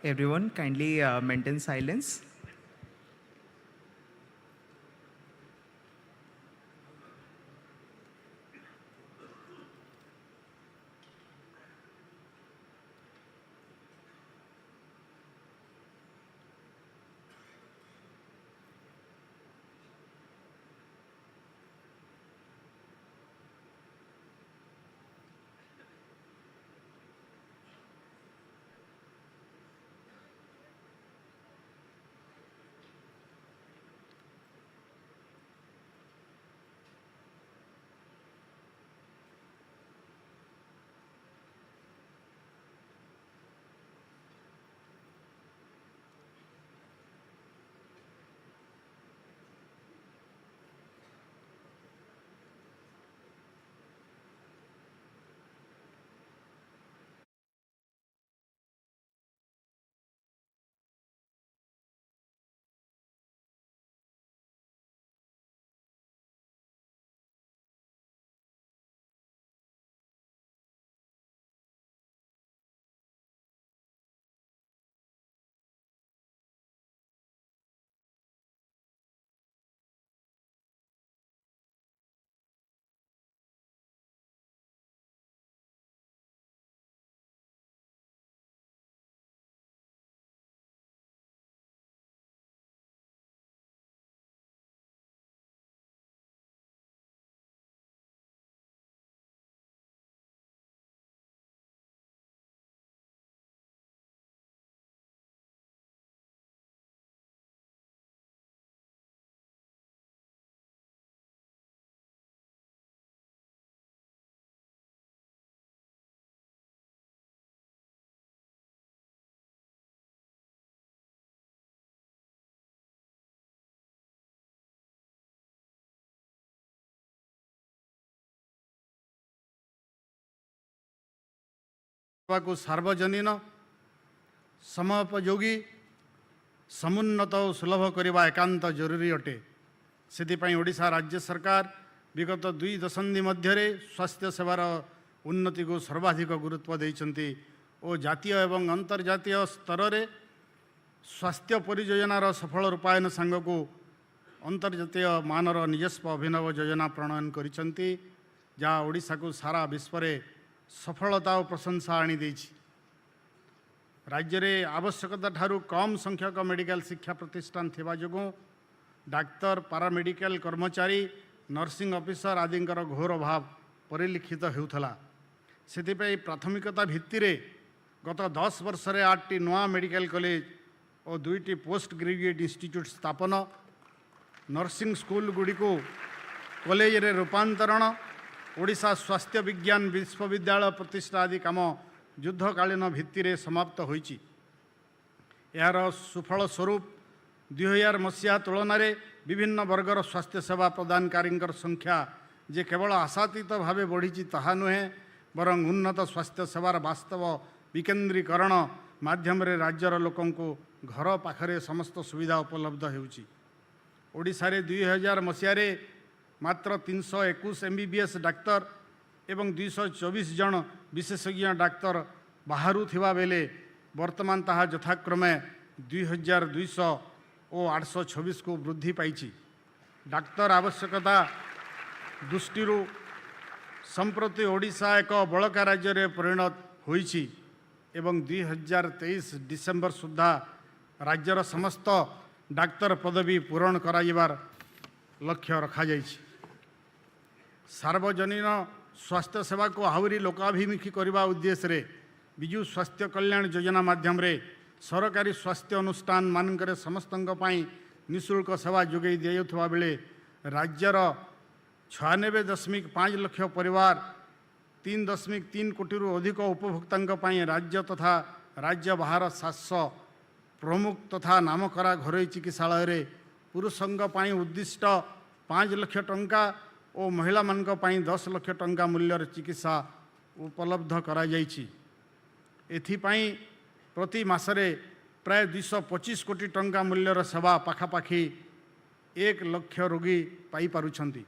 Everyone, kindly maintain silence. को सार्वजनीन समोपयोगी समुन्नत और सुलभ करने एकांत जरूरी अटे। से ओडिशा राज्य सरकार विगत 2 दशंधि मध्य स्वास्थ्य सेवार उन्नति को सर्वाधिक गुरुत्व देइछन्ति और जातीय एवं अंतर्जातीय स्तर में स्वास्थ्य परियोजनार सफल रूपायन सांग को अंतर्जातीय मानर निजस्व अभिनव योजना प्रणयन करिछन्ति, जहाँ ओडिशा को सारा विश्व में सफलता और प्रशंसा आनी देछि। राज्य में आवश्यकता ठारू कम संख्यक मेडिकल शिक्षा प्रतिष्ठान थिबा जोगु डाक्तर, पारामेडिकल कर्मचारी, नर्सिंग ऑफिसर आदिंकर घोर अभाव परिलक्षित हेउथला। सेथिपई प्राथमिकता भित्तिरे गत 10 वर्ष रे 8टी नवा मेडिकल कॉलेज और 2टी पोस्ट ग्रेजुएट इंस्टीट्यूट स्थापन, नर्सिंग स्कूल गुड़ी को कॉलेज रे रूपांतरण, ओडिशा स्वास्थ्य विज्ञान विश्वविद्यालय प्रतिष्ठा आदि काम युद्धकालीन भित्तिरे समाप्त होइछि। यार सुफल स्वरूप 2000 मसीहा तुलन में विभिन्न वर्गर स्वास्थ्य सेवा प्रदानकारी संख्या जे केवल आशातीत भाव बढ़ी ताहा नुहे, बरं उन्नत स्वास्थ्य सेवार वास्तव विकेन्द्रीकरण माध्यम रे राज्यर लोकं को घर पाखरे समस्त सुविधा उपलब्ध हेउछि। ओडिशा रे 2000 मसीह मात्र 321 MBBS डाक्तर एवं 224 जन विशेषज्ञ डाक्तर बाहरु थिबा बेले वर्तमान ताहा यथाक्रमे 2200 और 826 को वृद्धि पाइछि। डाक्तर आवश्यकता दृष्टि संप्रति ओडिशा एक बड़का राज्य रे परिणत होइछि एवं 2023 डिसेम्बर सुधा राज्यर समस्त डाक्तर पदवी पूरण कराइबार लक्ष्य रखा जाइछि। सार्वजनीन स्वास्थ्य सेवा को आहुरी लोकाभिमुखी करने उद्देश्य रे विजु स्वास्थ्य कल्याण योजना माध्यम रे सरकारी स्वास्थ्य अनुष्ठान मानकरे समस्तंक पई निःशुल्क सेवा जोगई दियाउथबा बेले राज्यर 96.5 लाख परिवार 3.3 कोटी अधिक उपभोक्तांक पई राज्य तथा राज्य बाहर 700 प्रमुख तथा नामकरा घरोई चिकित्सालय रे पुरुषंक पई उद्दिष्ट 5 लाख टंका और महिला मानक पई 10 लाख टंका मूल्यर चिकित्सा उपलब्ध करा जाइछि। एथिपाई प्रति मासरे प्राय 225 कोटी टंका मूल्यर सेवा पाखापाखि 1 लाख रोगी पाई पारुछंती।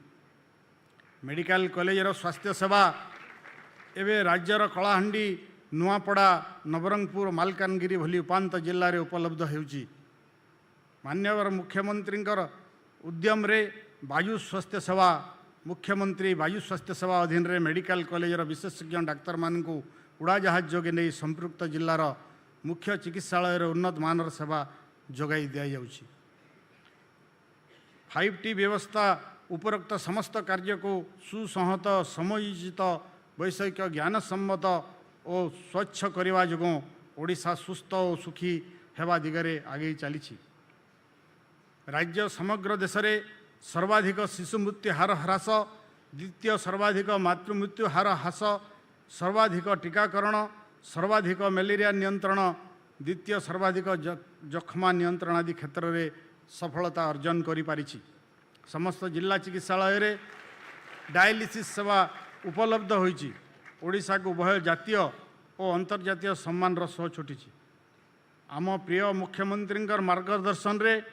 मेडिकल कॉलेजर स्वास्थ्य सेवा एवं राज्यर कलाहांडी नुआपड़ा नवरंगपुर मालकानगिरी भली उपांत जिले में उपलब्ध होउची। माननीय मुख्यमंत्री उद्यम रे वायु स्वास्थ्य सेवा मुख्यमंत्री वायु स्वास्थ्य सेवा अधीन रे मेडिकल कॉलेज विशेषज्ञ डाक्तर मान को उड़ाजहाज जोगे नहीं संपृक्त जिलार मुख्य चिकित्सालय उन्नत मानर सेवा जोगाई दि जाउची। 5T व्यवस्था उपरोक्त समस्त कार्य को सुसंहत समयोजित वैषयिक ज्ञान सम्मत और स्वच्छ करने जोगों ओडिशा सुस्थ और सुखी हेबा दिगरे आगे चली। राज्य समग्र देश में सर्वाधिक शिशु मृत्यु हार ह्रास, द्वितीय सर्वाधिक मातृ मृत्यु हार ह्रास, सर्वाधिक टीकाकरण, सर्वाधिक मलेरिया नियंत्रण, द्वितीय सर्वाधिक जखमा नियंत्रण आदि क्षेत्र में सफलता अर्जन करि पारिछि। समस्त जिला चिकित्सालय रे डायलिसिस सेवा उपलब्ध होइछि। ओडिशा को उभय जातीय और अंतर्जातीय सम्मान सह छुटिछि। आम प्रिय मुख्यमंत्री मार्गदर्शन रे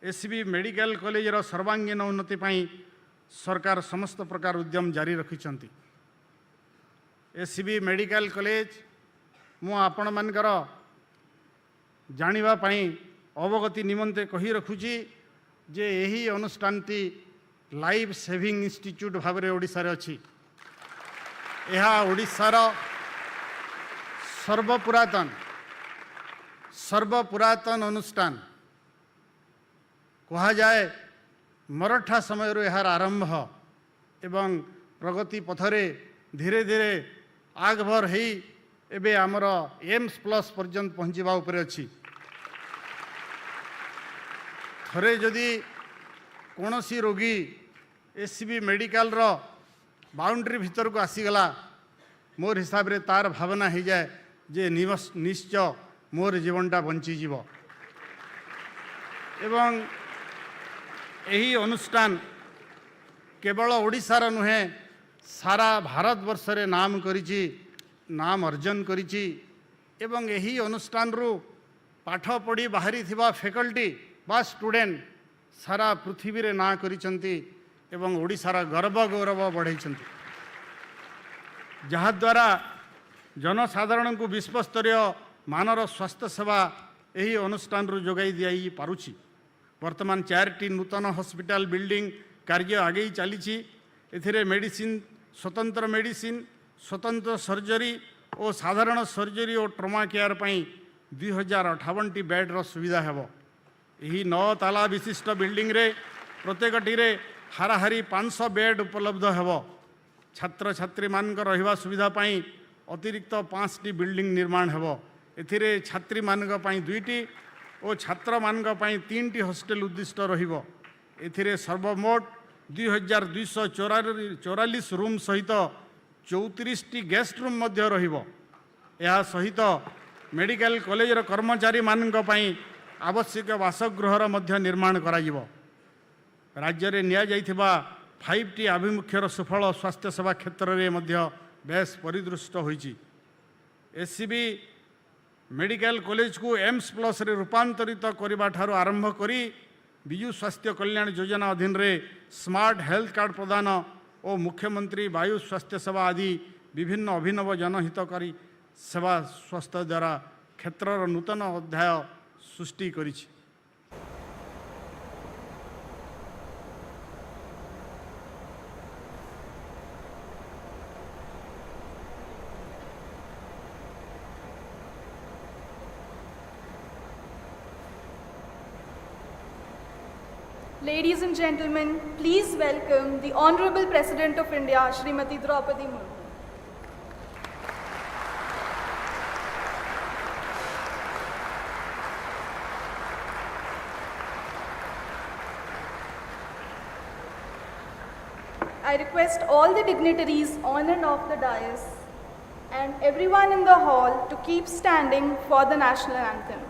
एसबी मेडिकल कॉलेज सर्वांगीन उन्नति पाई सरकार समस्त प्रकार उद्यम जारी रखिछंती। एसबी मेडिकल कॉलेज मु आपण मानकर जानिबा पाई अवगति निमंते कही रखुची जे यही अनुष्ठानटी लाइफ सेविंग इंस्टीट्यूट भाव में ओडिशा रे अछि। यह ओडिशार सर्वपुरातन अनुष्ठान कहा जाए। मराठा समय यार आरंभ एवं प्रगति पथरे धीरे धीरे आगभर हो एबे आमर एम्स प्लस पर्यंत पहुँचवा उपरे अछि। थरे जदि कौनसी रोगी एसबी मेडिकल रो बाउंड्री भीतर को आसीगला मोर हिसाब रे तार भावना हो जाए जे निश्चय मोर जीवनटा बंचीजीव। एवं यही अनुष्ठान केवल ओडिशार नुहे सारा भारत वर्ष रे नाम करिछि, नाम अर्जन करिछि। एवं यही अनुष्ठान रु पाठ पढ़ी बाहरी थिबा फैकल्टी बा स्टूडेंट सारा पृथ्वी रे ना करिसंती एवं ओडिशार गर्व गौरव बढ़ाइछंती। जहा द्वारा जनसाधारण को विश्वस्तरीय मानर स्वास्थ्य सेवा यही अनुष्ठान रु जोगाई दियाई पारुछि। वर्तमान 4टी नूतन हॉस्पिटल बिल्डिंग कार्य आगे चली। एथिरे मेडिसिन स्वतंत्र सर्जरी और साधारण सर्जरी और ट्रमा केयर पाई 2058टी बेड रो सुविधा हेबो। यही 9 ताला विशिष्ट बिल्डिंग रे प्रत्येकटी रे हाराहारी 500 बेड उपलब्ध हेबो। छात्र छात्री मान रहिबा सुविधा पाई अतिरिक्त 5टी बिल्डिंग निर्माण हेबो। एथिरे छात्री मान 2टी और छात्र मान 3टी हॉस्टेल उद्दिष्ट रहिबो। एथिरे सर्वमोट 2244 रूम सहित 34टी गेस्ट रूम मध्य रहिबो। या सहित मेडिकल कॉलेज कर्मचारी मान आवश्यक बासगृहर मध्य निर्माण कराजिबो। राज्य में निया जाइथिबा 5T आभिमुख्यर सुफल स्वास्थ्य सेवा क्षेत्र में मध्य बेस परिदृष्ट होइछि। एससीबी मेडिकल कॉलेज को एम्स प्लस रे रूपांतरित करबा ठारू आरंभ करी विजु स्वास्थ्य कल्याण योजना अधीन रे स्मार्ट हेल्थ कार्ड प्रदान और मुख्यमंत्री वायु स्वास्थ्य सेवा आदि विभिन्न अभिनव जनहितकारी सेवा स्वास्थ्य द्वारा क्षेत्रर नूतन अध्याय सृष्टि करिछि। Ladies and gentlemen, please welcome the Honorable President of India, Shrimati Draupadi Murmu. I request all the dignitaries on and off the dais and everyone in the hall to keep standing for the national anthem.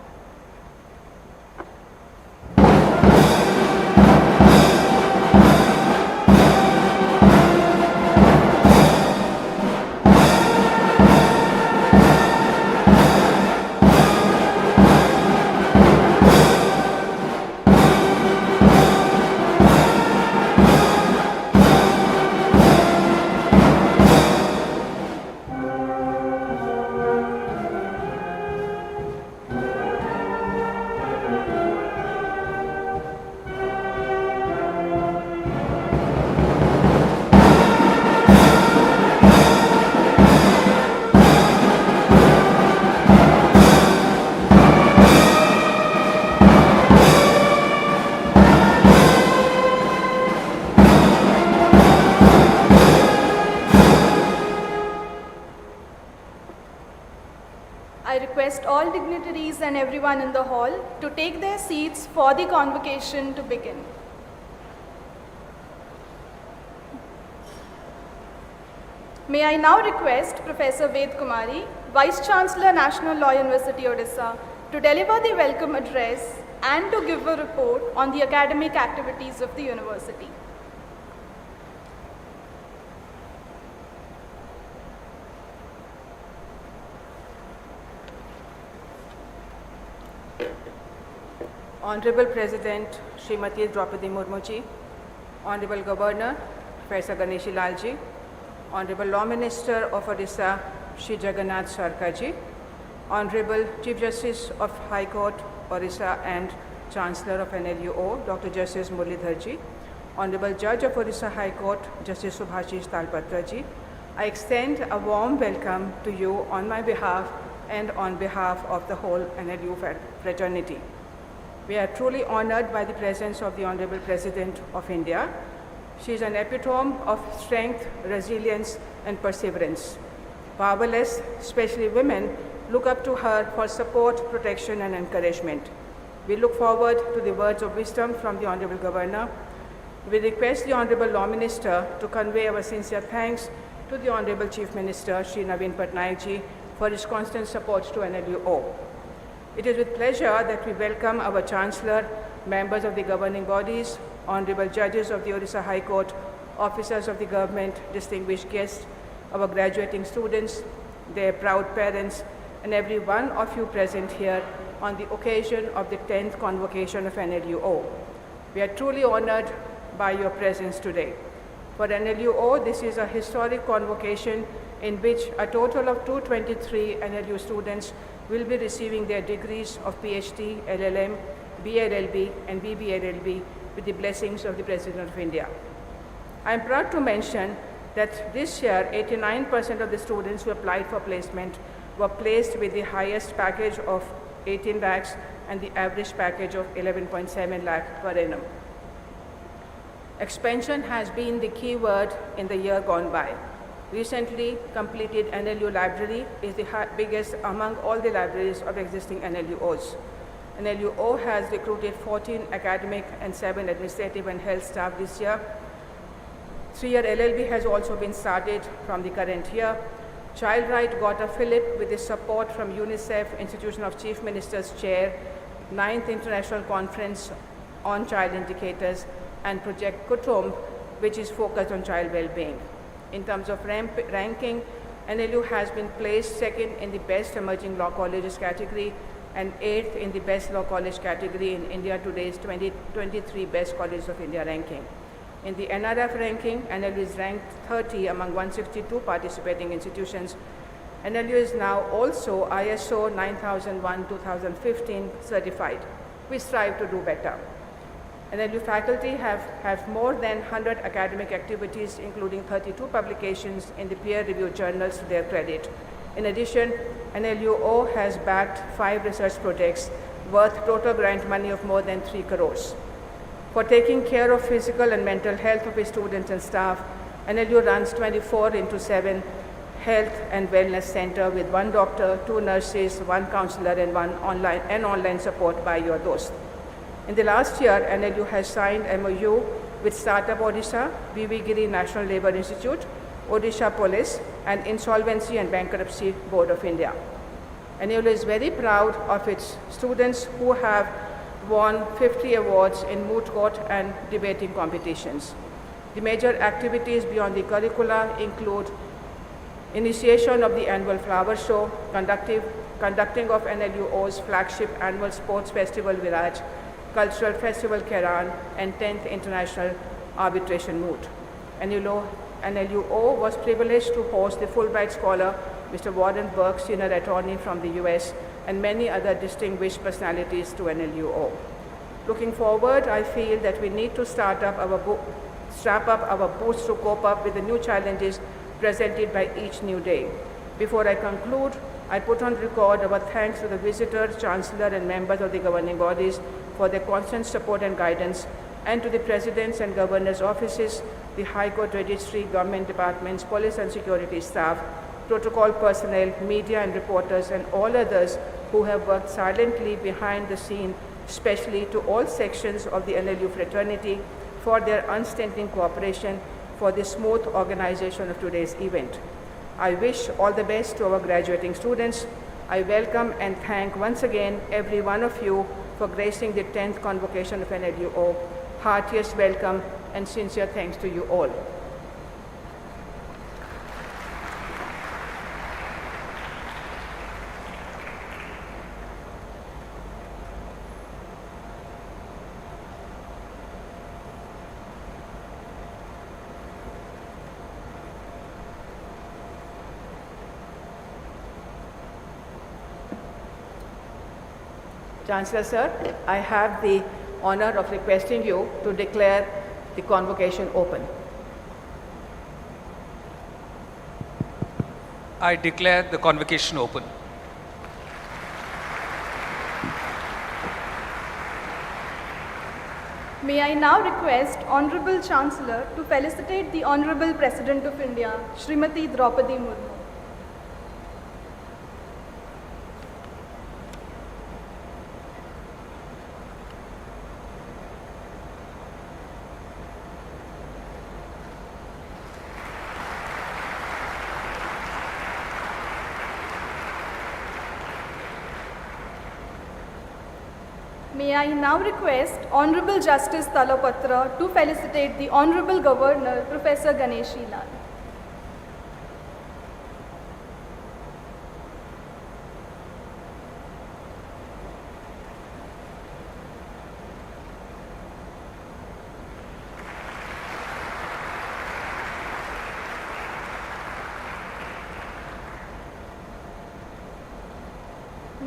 request all dignitaries and everyone in the hall to take their seats for the convocation to begin. May I now request Professor Ved Kumari, Vice Chancellor, National Law University, Odisha, to deliver the welcome address and to give a report on the academic activities of the university. Honorable President Srimati Draupadi Murmu ji, Honorable Governor Professor Ganeshi Lal ji, Honorable Law Minister of Odisha Shri Jagannath Sarkar ji, Honorable Chief Justice of High Court Odisha and Chancellor of NLUO Dr. Justice Muralidhar ji, Honorable Judge of Odisha High Court Justice Subhashish Talpatra ji, I extend a warm welcome to you on my behalf and on behalf of the whole NLU fraternity. We are truly honored by the presence of the Honorable President of India. She is an epitome of strength, resilience, and perseverance. Powerless, especially women, look up to her for support, protection, and encouragement. We look forward to the words of wisdom from the Honorable Governor. We request the Honorable Law Minister to convey our sincere thanks to the Honorable Chief Minister, Shri Naveen Patnaik ji, for his constant support to NLUO. It is with pleasure that we welcome our Chancellor, members of the governing bodies, Honorable Judges of the Odisha High Court, officers of the government, distinguished guests, our graduating students, their proud parents, and every one of you present here on the occasion of the 10th convocation of NLUO. We are truly honored by your presence today. For NLUO, this is a historic convocation in which a total of 223 NLU students will be receiving their degrees of PhD, LLM, BLLB, and BBLLB with the blessings of the President of India. I am proud to mention that this year, 89% of the students who applied for placement were placed with the highest package of 18 lakhs and the average package of 11.7 lakh per annum. Expansion has been the key word in the year gone by. Recently completed NLU library is the biggest among all the libraries of existing NLUOs. NLUO has recruited 14 academic and 7 administrative and health staff this year. 3-year LLB has also been started from the current year. Child Right got a fillip with the support from UNICEF, Institution of Chief Ministers Chair, 9th International Conference on Child Indicators, and Project Kutumb, which is focused on child well-being. In terms of ranking, NLU has been placed second in the Best Emerging Law Colleges category and 8th in the Best Law College category in India Today's 2023 Best Colleges of India ranking. In the NRF ranking, NLU is ranked 30 among 162 participating institutions. NLU is now also ISO 9001-2015 certified. We strive to do better. NLU faculty have more than 100 academic activities, including 32 publications in the peer-reviewed journals to their credit. In addition, NLUO has backed 5 research projects worth total grant money of more than 3 crores. For taking care of physical and mental health of its students and staff, NLU runs 24/7 health and wellness center with 1 doctor, 2 nurses, 1 counselor, and online support by your dost. In the last year, NLU has signed MOU with Startup Odisha, BV Giri National Labour Institute, Odisha Police, and Insolvency and Bankruptcy Board of India. NLU is very proud of its students who have won 50 awards in moot court and debating competitions. The major activities beyond the curricula include initiation of the annual flower show, conducting of NLUO's flagship annual sports festival Viraj, cultural festival Keran, and 10th International Arbitration Moot. NLUO was privileged to host the Fulbright scholar Mr. Warren Burke, senior attorney from the US, and many other distinguished personalities to NLUO. Looking forward, I feel that we need to strap up our boots to cope up with the new challenges presented by each new day. Before I conclude, I put on record our thanks to the visitors, chancellor, and members of the governing bodies for their constant support and guidance, and to the presidents and governors' offices, the High Court Registry, government departments, police and security staff, protocol personnel, media and reporters, and all others who have worked silently behind the scene, especially to all sections of the NLU fraternity for their unstinting cooperation for the smooth organization of today's event. I wish all the best to our graduating students. I welcome and thank once again every one of you for gracing the 10th convocation of NLUO. Heartiest welcome and sincere thanks to you all. Chancellor Sir, I have the honor of requesting you to declare the convocation open. I declare the convocation open. May I now request Honorable Chancellor to felicitate the Honorable President of India, Srimati Draupadi Murmu. May I now request Honorable Justice Talapatra to felicitate the Honorable Governor, Professor Ganeshi Lal.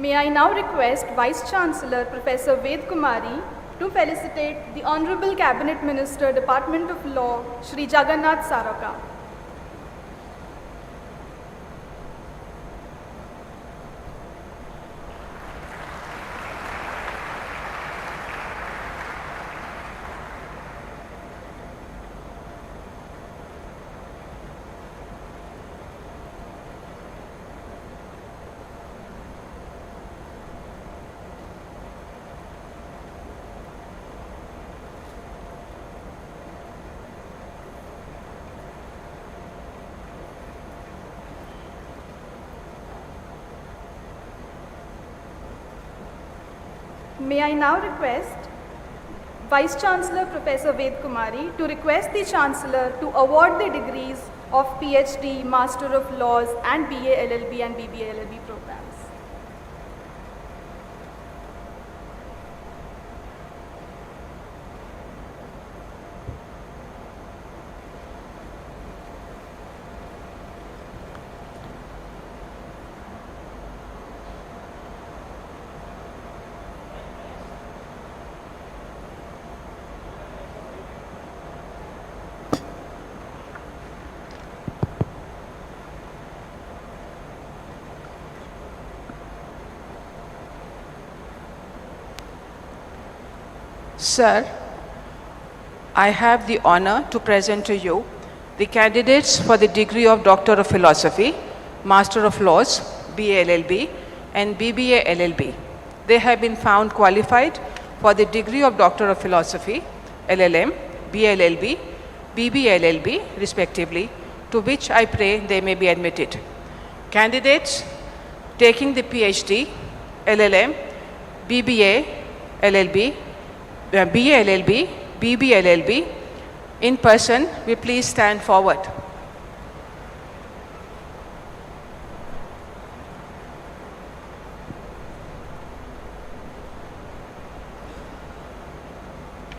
May I now request Vice Chancellor Professor Ved Kumari to felicitate the Honorable Cabinet Minister, Department of Law, Shri Jagannath Saraka. May I now request Vice Chancellor Professor Ved Kumari to request the Chancellor to award the degrees of PhD, Master of Laws and BA LLB and BBA LLB programs. Sir, I have the honor to present to you the candidates for the degree of Doctor of Philosophy, Master of Laws, BA LLB, and BBA LLB. They have been found qualified for the degree of Doctor of Philosophy, LLM, BA LLB, BBA LLB, respectively, to which I pray they may be admitted. Candidates taking the PhD, LLM, BBA LLB, BA LLB, BB LLB, in person, we please stand forward.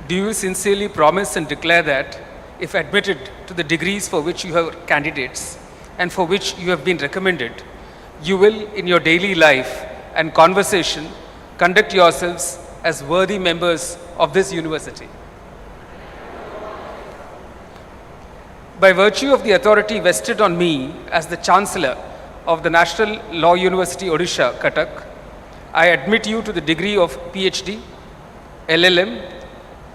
Do you sincerely promise and declare that, if admitted to the degrees for which you are candidates and for which you have been recommended, you will, in your daily life and conversation, conduct yourselves as worthy members of this university? By virtue of the authority vested on me as the Chancellor of the National Law University, Odisha, Cuttack, I admit you to the degree of PhD, LLM,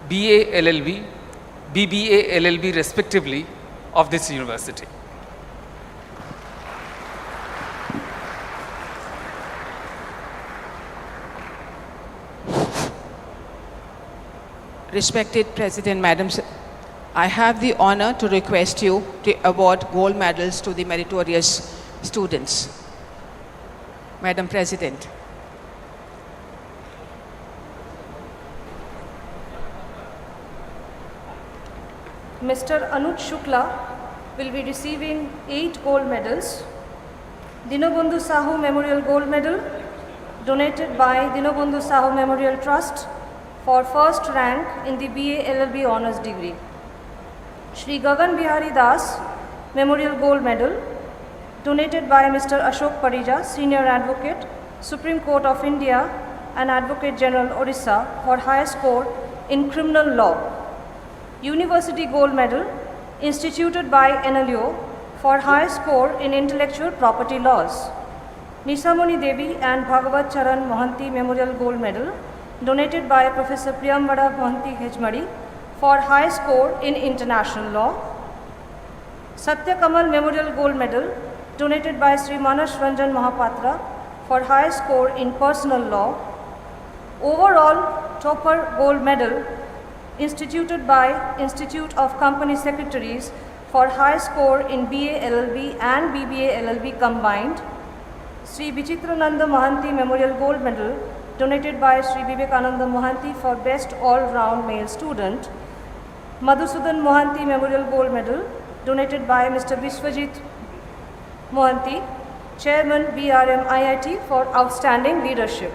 BA LLB, BBA LLB respectively of this university. Respected President, I have the honor to request you to award gold medals to the meritorious students. Madam President. Mr. Anuj Shukla will be receiving 8 gold medals. Dinobandhu Sahu Memorial Gold Medal donated by Dinobandhu Sahu Memorial Trust for first rank in the BA LLB Honours degree. Shri Gagan Bihari Das Memorial Gold Medal donated by Mr. Ashok Parija, Senior Advocate, Supreme Court of India and Advocate General Odisha for high score in criminal law. University Gold Medal instituted by NLU for high score in intellectual property laws. Nisamoni Devi and Bhagavat Charan Mohanty Memorial Gold Medal donated by Professor Priyamvada Mohanty Hejmari for high score in international law. Satya Kamal Memorial Gold Medal donated by Sri Manas Ranjan Mahapatra for high score in personal law. Overall Topper Gold Medal instituted by Institute of Company Secretaries for high score in BA LLB and BBA LLB combined. Sri Vichitrananda Mohanty Memorial Gold Medal donated by Sri Vivekananda Mohanty for Best All-Round Male Student. Madhusudan Mohanty Memorial Gold Medal donated by Mr. Vishwajit Mohanty, Chairman BRM IIT for Outstanding Leadership.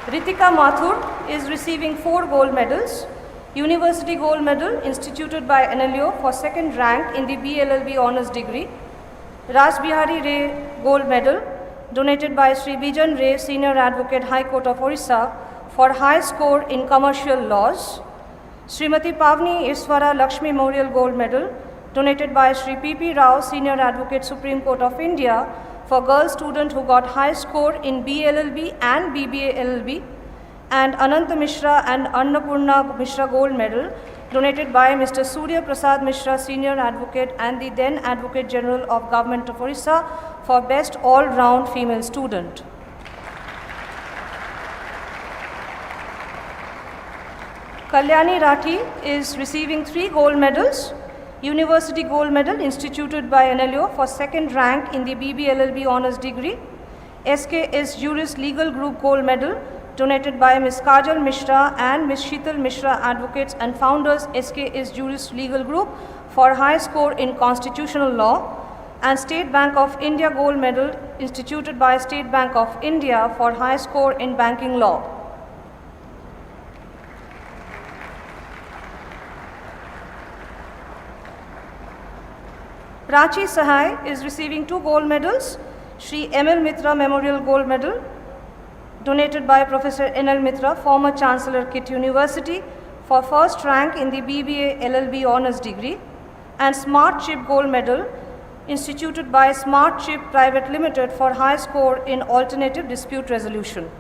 Ritika Mathur is receiving 4 gold medals. University Gold Medal instituted by NLU for second rank in the BLLB Honours degree. Raj Bihari Ray Gold Medal donated by Sri Bijan Ray, Senior Advocate, High Court of Orissa for high score in commercial laws. Srimati Pavni Iswara Lakshmi Memorial Gold Medal donated by Sri P.P. Rao, Senior Advocate, Supreme Court of India for girl student who got high score in BLLB and BBA LLB. And Ananta Mishra and Annapurna Mishra Gold Medal donated by Mr. Surya Prasad Mishra, Senior Advocate and the then Advocate General of Government of Orissa for Best All-Round Female Student. Kalyani Rathi is receiving 3 gold medals. University Gold Medal instituted by NLU for second rank in the BBLLB Honours degree. SKS Juris Legal Group Gold Medal donated by Ms. Kajal Mishra and Ms. Sheetal Mishra, advocates and founders, SKS Juris Legal Group, for high score in constitutional law. And State Bank of India Gold Medal instituted by State Bank of India for high score in banking law. Prachi Sahai is receiving 2 gold medals. Shri M.L. Mitra Memorial Gold Medal donated by Professor N.L. Mitra, former Chancellor, KIT University, for first rank in the BBA LLB Honours degree. And Smart Chip Gold Medal instituted by Smart Chip Private Limited for high score in alternative dispute resolution.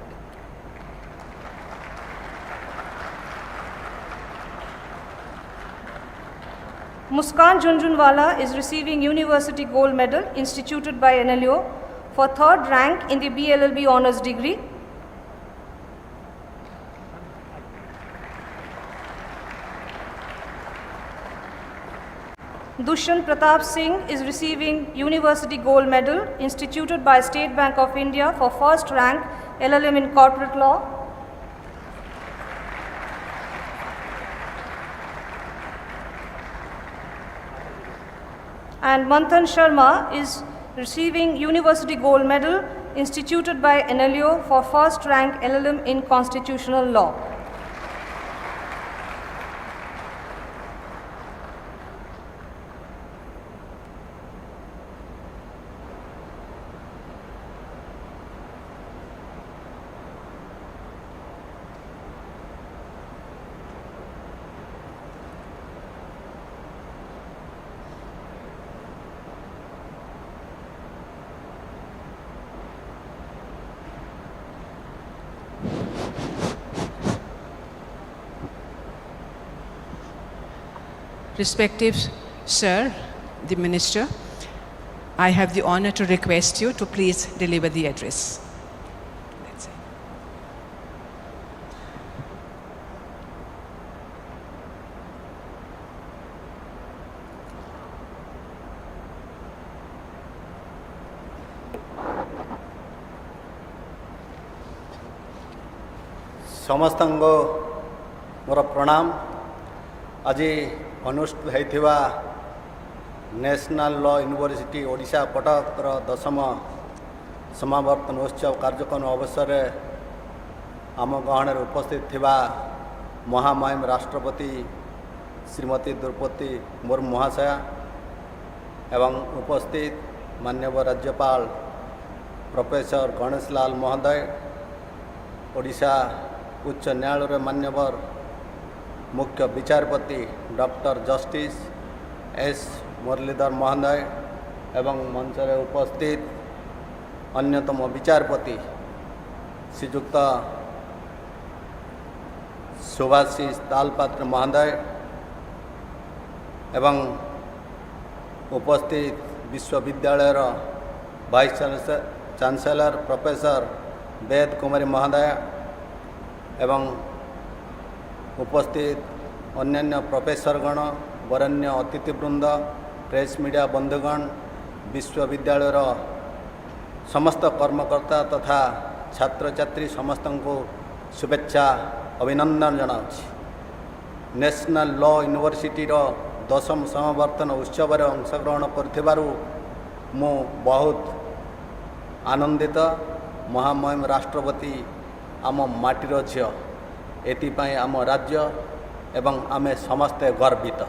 Muskan Junjunwala is receiving University Gold Medal instituted by NLU for third rank in the BLLB Honours degree. Dushyant Pratap Singh is receiving University Gold Medal instituted by State Bank of India for first rank LLM in Corporate Law. And Manthan Sharma is receiving University Gold Medal instituted by NLU for first rank LLM in Constitutional Law. Respective Sir, the Minister, I have the honor to request you to please deliver the address. That's it. ସମସ୍ତଙ୍କୁ ମୋର ପ୍ରଣାମ। ଆଜି ଅନୁଷ୍ଠିତ ହୋଇଥିବା national ଲ university Odisha କଟକର 10ମ ସମାବର୍ତ୍ତନ ଉତ୍ସବ କାର୍ଯ୍ୟକ୍ରମ ଅବସରରେ ଆମ ଗହଣରେ ଉପସ୍ଥିତ ଥିବା ମହାମହିମ ରାଷ୍ଟ୍ରପତି ଶ୍ରୀମତୀ ଦ୍ରୌପଦୀ ମୁର୍ମୁ ମହାଶୟା ଏବଂ ଉପସ୍ଥିତ ମାନ୍ୟବର ରାଜ୍ୟପାଳ ପ୍ରଫେସର ଗଣେଶ ଲାଲ ମହୋଦୟ, ଓଡ଼ିଶା उच्च न्यायालय मान्यवर मुख्य विचारपति डॉक्टर जस्टिस एस मुरलीधर महोदय एवं मंच में उपस्थित अन्यतम विचारपति श्रीयुक्त सुभाषिष तालपात्र महोदय एवं उपस्थित विश्वविद्यालय वाइस चांसलर प्रोफेसर वेद कुमारी महोदय एवं उपस्थित अन्यान्य प्रोफेसरगण, वरेण्य अतिथिवृंद, प्रेस मीडिया बंधुगण, विश्वविद्यालय समस्त कर्मकर्ता तथा छात्र छात्री समस्त को शुभेच्छा अभिनंदन जनाऊँगी। नेशनल लॉ यूनिवर्सिटी 10म समावर्तन उत्सव में अंशग्रहण कर बहुत आनंदित। महामहिम राष्ट्रपति आम माटीर झील एपाई आम राज्य एवं आमे समस्ते गर्वित।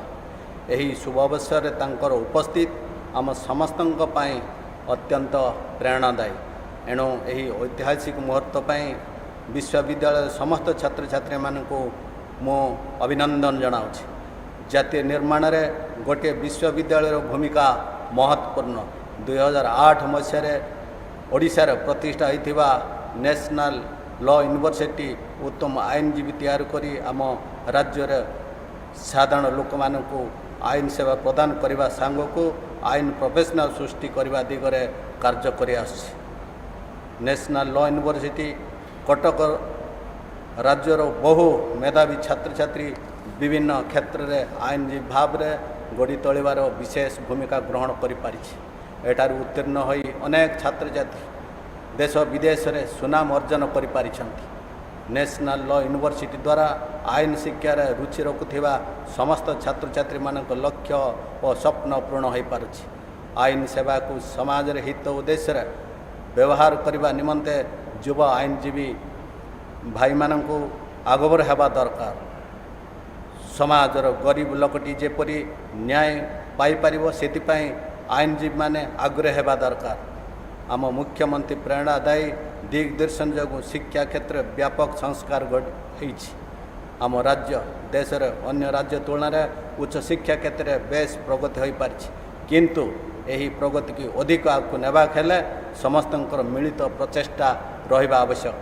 यही शुभ अवसर तांकर उपस्थित आम समस्त अत्यंत प्रेरणादायी। एणु यही ऐतिहासिक मुहूर्त पर विश्वविद्यालय समस्त छात्र छात्री मानू मु अभिनंदन जनाऊँगी। जातीय निर्माण में गोटे विश्वविद्यालय भूमिका महत्वपूर्ण। 2008 मसीह ओडिशा रे प्रतिष्ठा होइथिबा नेशनल लॉ यूनिवर्सिटी उत्तम आईनजीवी तैयार करी आम राज्य रे साधारण लोक मानकु आईन सेवा प्रदान करने सांग को आईन प्रोफेशनल सृष्टि करने दिगरे कार्य कर आसुछि। नेशनल लॉ यूनिवर्सिटी कटक राज्यर बहु मेधावी छात्र छात्री विभिन्न क्षेत्र में आईनजीवी भाव में गढ़ी तोलिबार विशेष भूमिका ग्रहण कर पारिछि। एटार उत्तीर्ण होई अनेक छात्र छात्री देश विदेश में सुनाम अर्जन कर पारिछन्ति। नेशनल लॉ यूनिवर्सिटी द्वारा आईन शिक्षार रुचि रखुथिबा समस्त छात्र छात्री मानक लक्ष्य और स्वप्न पूर्ण हो पारुछि। आईन सेवा को समाज रे हित उद्देश्य व्यवहार करने निमंते युवा आईनजीवी भाई मानक आगभर हेबा दरकार। समाजर गरीब लोकटी जेपरी न्याय पाई परिबो सेतिपई आईनजीवी माने आग्रह हेबा दरकार। आम मुख्यमंत्री प्रेरणादायी दिग्दर्शन जो शिक्षा क्षेत्र व्यापक संस्कार होइछि। आम राज्य देश अन्य राज्य तुलन में उच्च शिक्षा क्षेत्र में बेस प्रगति हो पारिछि, किंतु यही प्रगति की अधिक आगू नेबाक हेले समस्तंकर मिलित प्रचेष्टा रहिबा आवश्यक।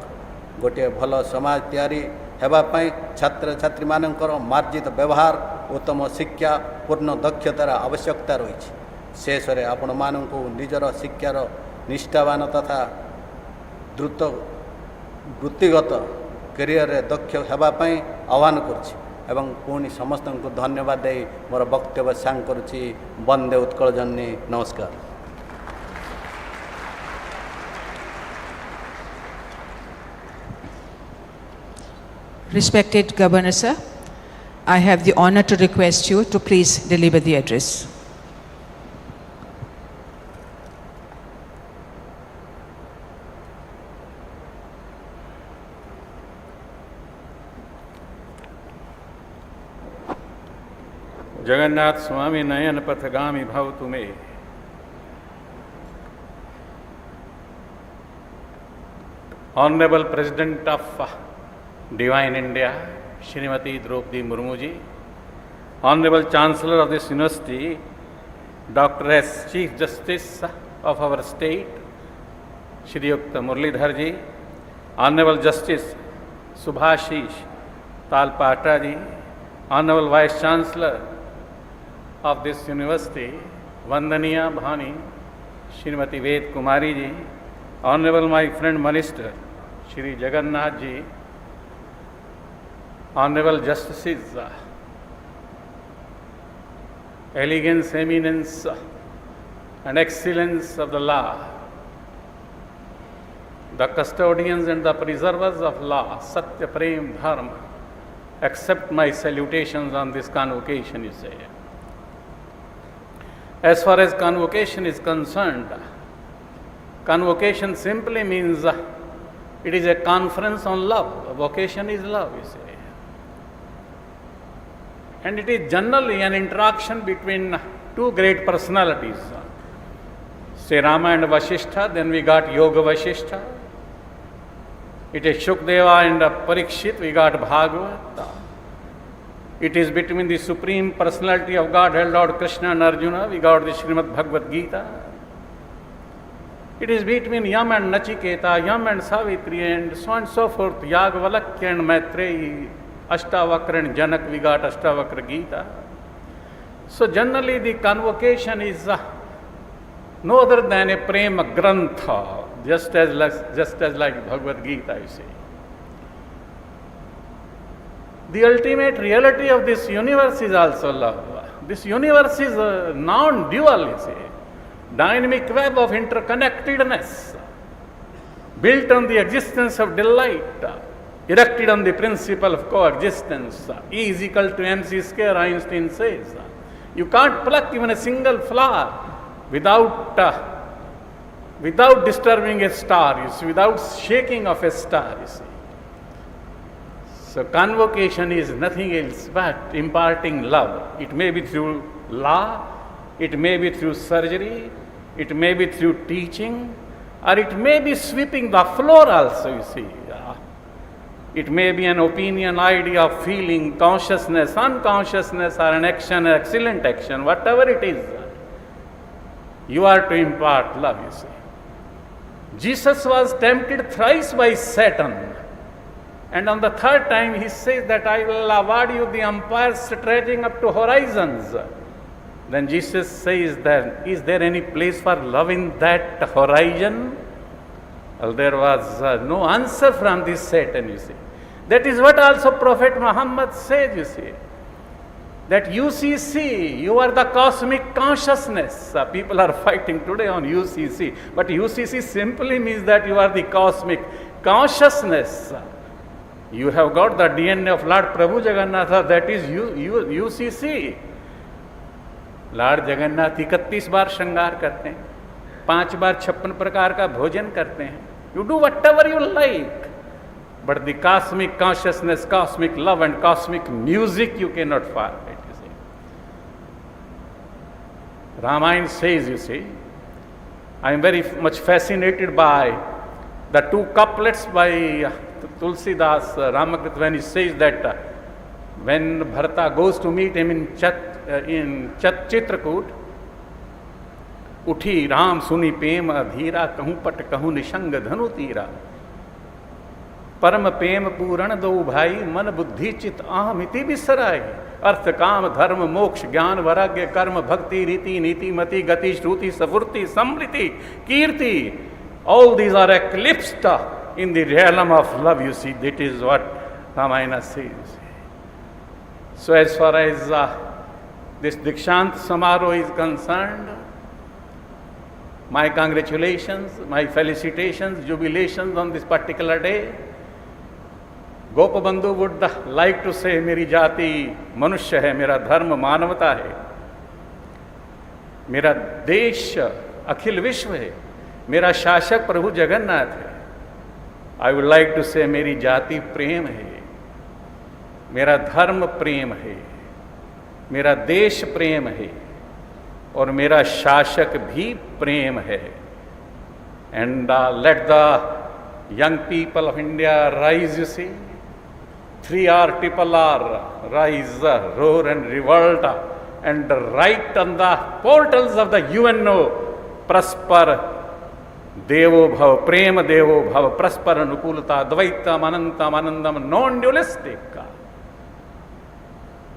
गोटे भल समाज तैयारी हेबापई छात्र छात्री मानकर मार्जित व्यवहार उत्तम शिक्षा पूर्ण दक्षतार आवश्यकता रही। शेष में आपण मानकु निजर शिक्षार निष्ठावान तथा द्रुत वृत्तिगत करियर दक्ष हेबापई आह्वान करुछि एवं पुणी समस्त को धन्यवाद दे मोर वक्तव्य सांग करुछि। वंदे उत्कल जननी। नमस्कार। Respected Governor Sir, I have the honor to request you to please deliver the address. Jagannath स्वामी नयन पथगामी भव तुम्हें। Honorable President of Divine India, Srimati Draupadi Murmu ji, Honorable Chancellor of this University, Dr. S. Chief Justice of our state, Shriyukta Muralidhar ji, Honorable Justice Subhashish Talpatra ji, Honorable Vice Chancellor of this university, Vandaniya Bhani, Srimati Ved Kumari ji, Honorable my friend Minister, Shri Jagannath ji, Honorable Justices, elegance, eminence, and excellence of the law, the custodians and the preservers of law, Satya Prem Dharma, accept my salutations on this convocation, you say. As far as convocation is concerned, convocation simply means it is a conference on love. Vocation is love, you say. And it is generally an interaction between two great personalities. Say Rama and Vasishtha, then we got Yoga Vasishtha. It is Shukdeva and Parikshit, we got Bhagavata. It is between the Supreme Personality of Godhead, Lord Krishna and Arjuna, we got the Srimad Bhagavad Gita. It is between Yam and Nachiketa, Yam and Savitri, and so on and so forth, Yagvalakya and Maitreyi, Ashtavakra and Janak, we got Ashtavakra Gita. So generally the convocation is no other than a Prema Grantha, just as like Bhagavad Gita, you see. The ultimate reality of this universe is also love. This universe is non-dual, you see. Dynamic web of interconnectedness, built on the existence of delight, erected on the principle of coexistence. E is equal to mc square, Einstein says. You can't pluck even a single flower without disturbing a star, you see, without shaking of a star, you see. So convocation is nothing else but imparting love. It may be through law, it may be through surgery, it may be through teaching, or it may be sweeping the floor also, you see. It may be an opinion, idea, feeling, consciousness, unconsciousness, or an action, an excellent action, whatever it is. You are to impart love, you see. Jesus was tempted thrice by Satan. And on the third time he says that I will award you the empire stretching up to horizons. Then Jesus says that, is there any place for love in that horizon? Well, there was no answer from this Satan, you see. That is what also Prophet Muhammad says, you see. That UCC, you are the cosmic consciousness. People are fighting today on UCC. But UCC simply means that you are the cosmic consciousness. You have got the DNA of Lord Prabhu Jagannatha, that is UCC. Lord Jagannath 31 बार श्रृंगार करते हैं, 5 बार 56 प्रकार का भोजन करते हैं. You do whatever you like. But the cosmic consciousness, cosmic love and cosmic music you cannot forget, you see. Ramayana says, you see, I am very much fascinated by the 2 couplets by Tulsidas Ramakrishna, when he says that when Bharata goes to meet him in Chitrakoot, उठी राम सुनी प्रेम अधीरा, कहूँ पट कहूँ निशंग धनु तीरा, परम प्रेम पूरण दो भाई, मन बुद्धि चित अहमिति बिसराई, अर्थ काम धर्म मोक्ष ज्ञान वैराग्य कर्म भक्ति रीति नीति मति गति श्रुति सफुर्ति समृति कीर्ति, all these are eclipsed in the realm of love, you see. That is what Ramayana says. So as far as this Dikshant Samaroh is concerned, my congratulations, my felicitations, jubilations on this particular day. Gopabandhu would like to say, मेरी जाति मनुष्य है, मेरा धर्म मानवता है, मेरा देश अखिल विश्व है, मेरा शासक प्रभु जगन्नाथ है. I would like to say, मेरी जाति प्रेम है, मेरा धर्म प्रेम है, मेरा देश प्रेम है, और मेरा शासक भी प्रेम है. And let the young people of India rise, you see. 3R, triple R, rise, roar and revolt, and write on the portals of the UNO, prosper Devo Bhav, Prema Devo Bhav, prosper Anukulata, Dvaitam, Anantam, Anandam, non-dualistic.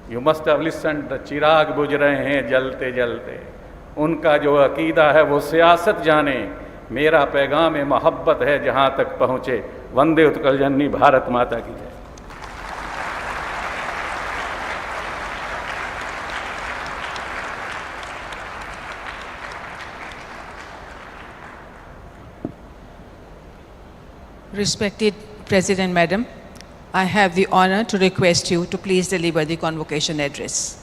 You must have listened, Chirag bujh rahe hain jalte jalte, उनका जो अकीदा है वो सियासत जाने, मेरा पैगाम मोहब्बत है जहाँ तक पहुँचे। वंदे उत्कल जननी, भारत माता की जय। Respected President Madam, I have the honor to request you to please deliver the convocation address.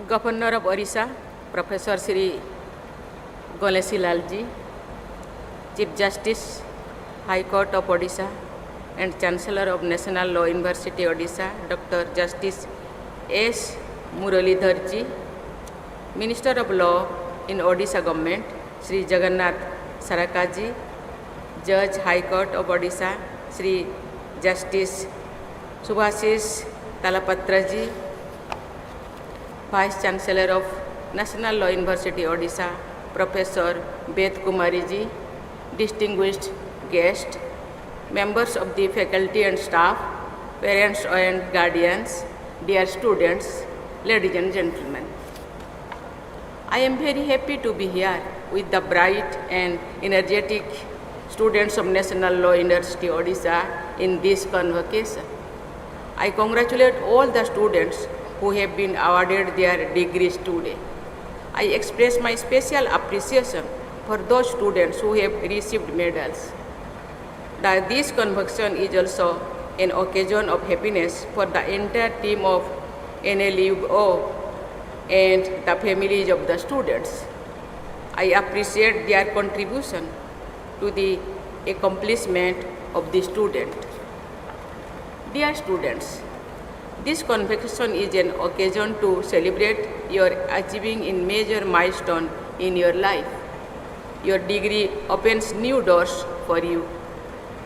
Governor of Orissa, Professor Sri Golesi Lalji, Chief Justice, High Court of Odisha, and Chancellor of National Law University Odisha, Dr. Justice S. Muralidharji, Minister of Law in Odisha Government, Sri Jagannath Sarakaji, Judge High Court of Odisha, Sri Justice Subhashis Talapatraji, Vice Chancellor of National Law University Odisha, Professor Ved Kumari ji, distinguished guests, members of the faculty and staff, parents and guardians, dear students, ladies and gentlemen. I am very happy to be here with the bright and energetic students of National Law University Odisha in this convocation. I congratulate all the students who have been awarded their degrees today. I express my special appreciation for those students who have received medals. This convocation is also an occasion of happiness for the entire team of NLUO and the families of the students. I appreciate their contribution to the accomplishment of the student. Dear students, this convocation is an occasion to celebrate your achieving in major milestone in your life. Your degree opens new doors for you.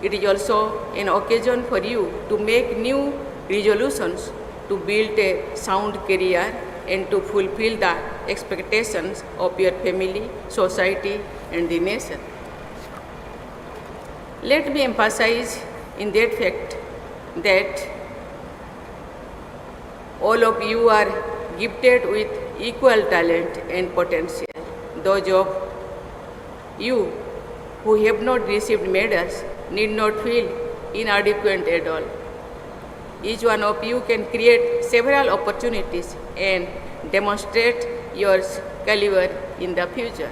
It is also an occasion for you to make new resolutions to build a sound career and to fulfill the expectations of your family, society, and the nation. Let me emphasize in that fact that all of you are gifted with equal talent and potential. Those of you who have not received medals need not feel inadequate at all. Each one of you can create several opportunities and demonstrate your caliber in the future.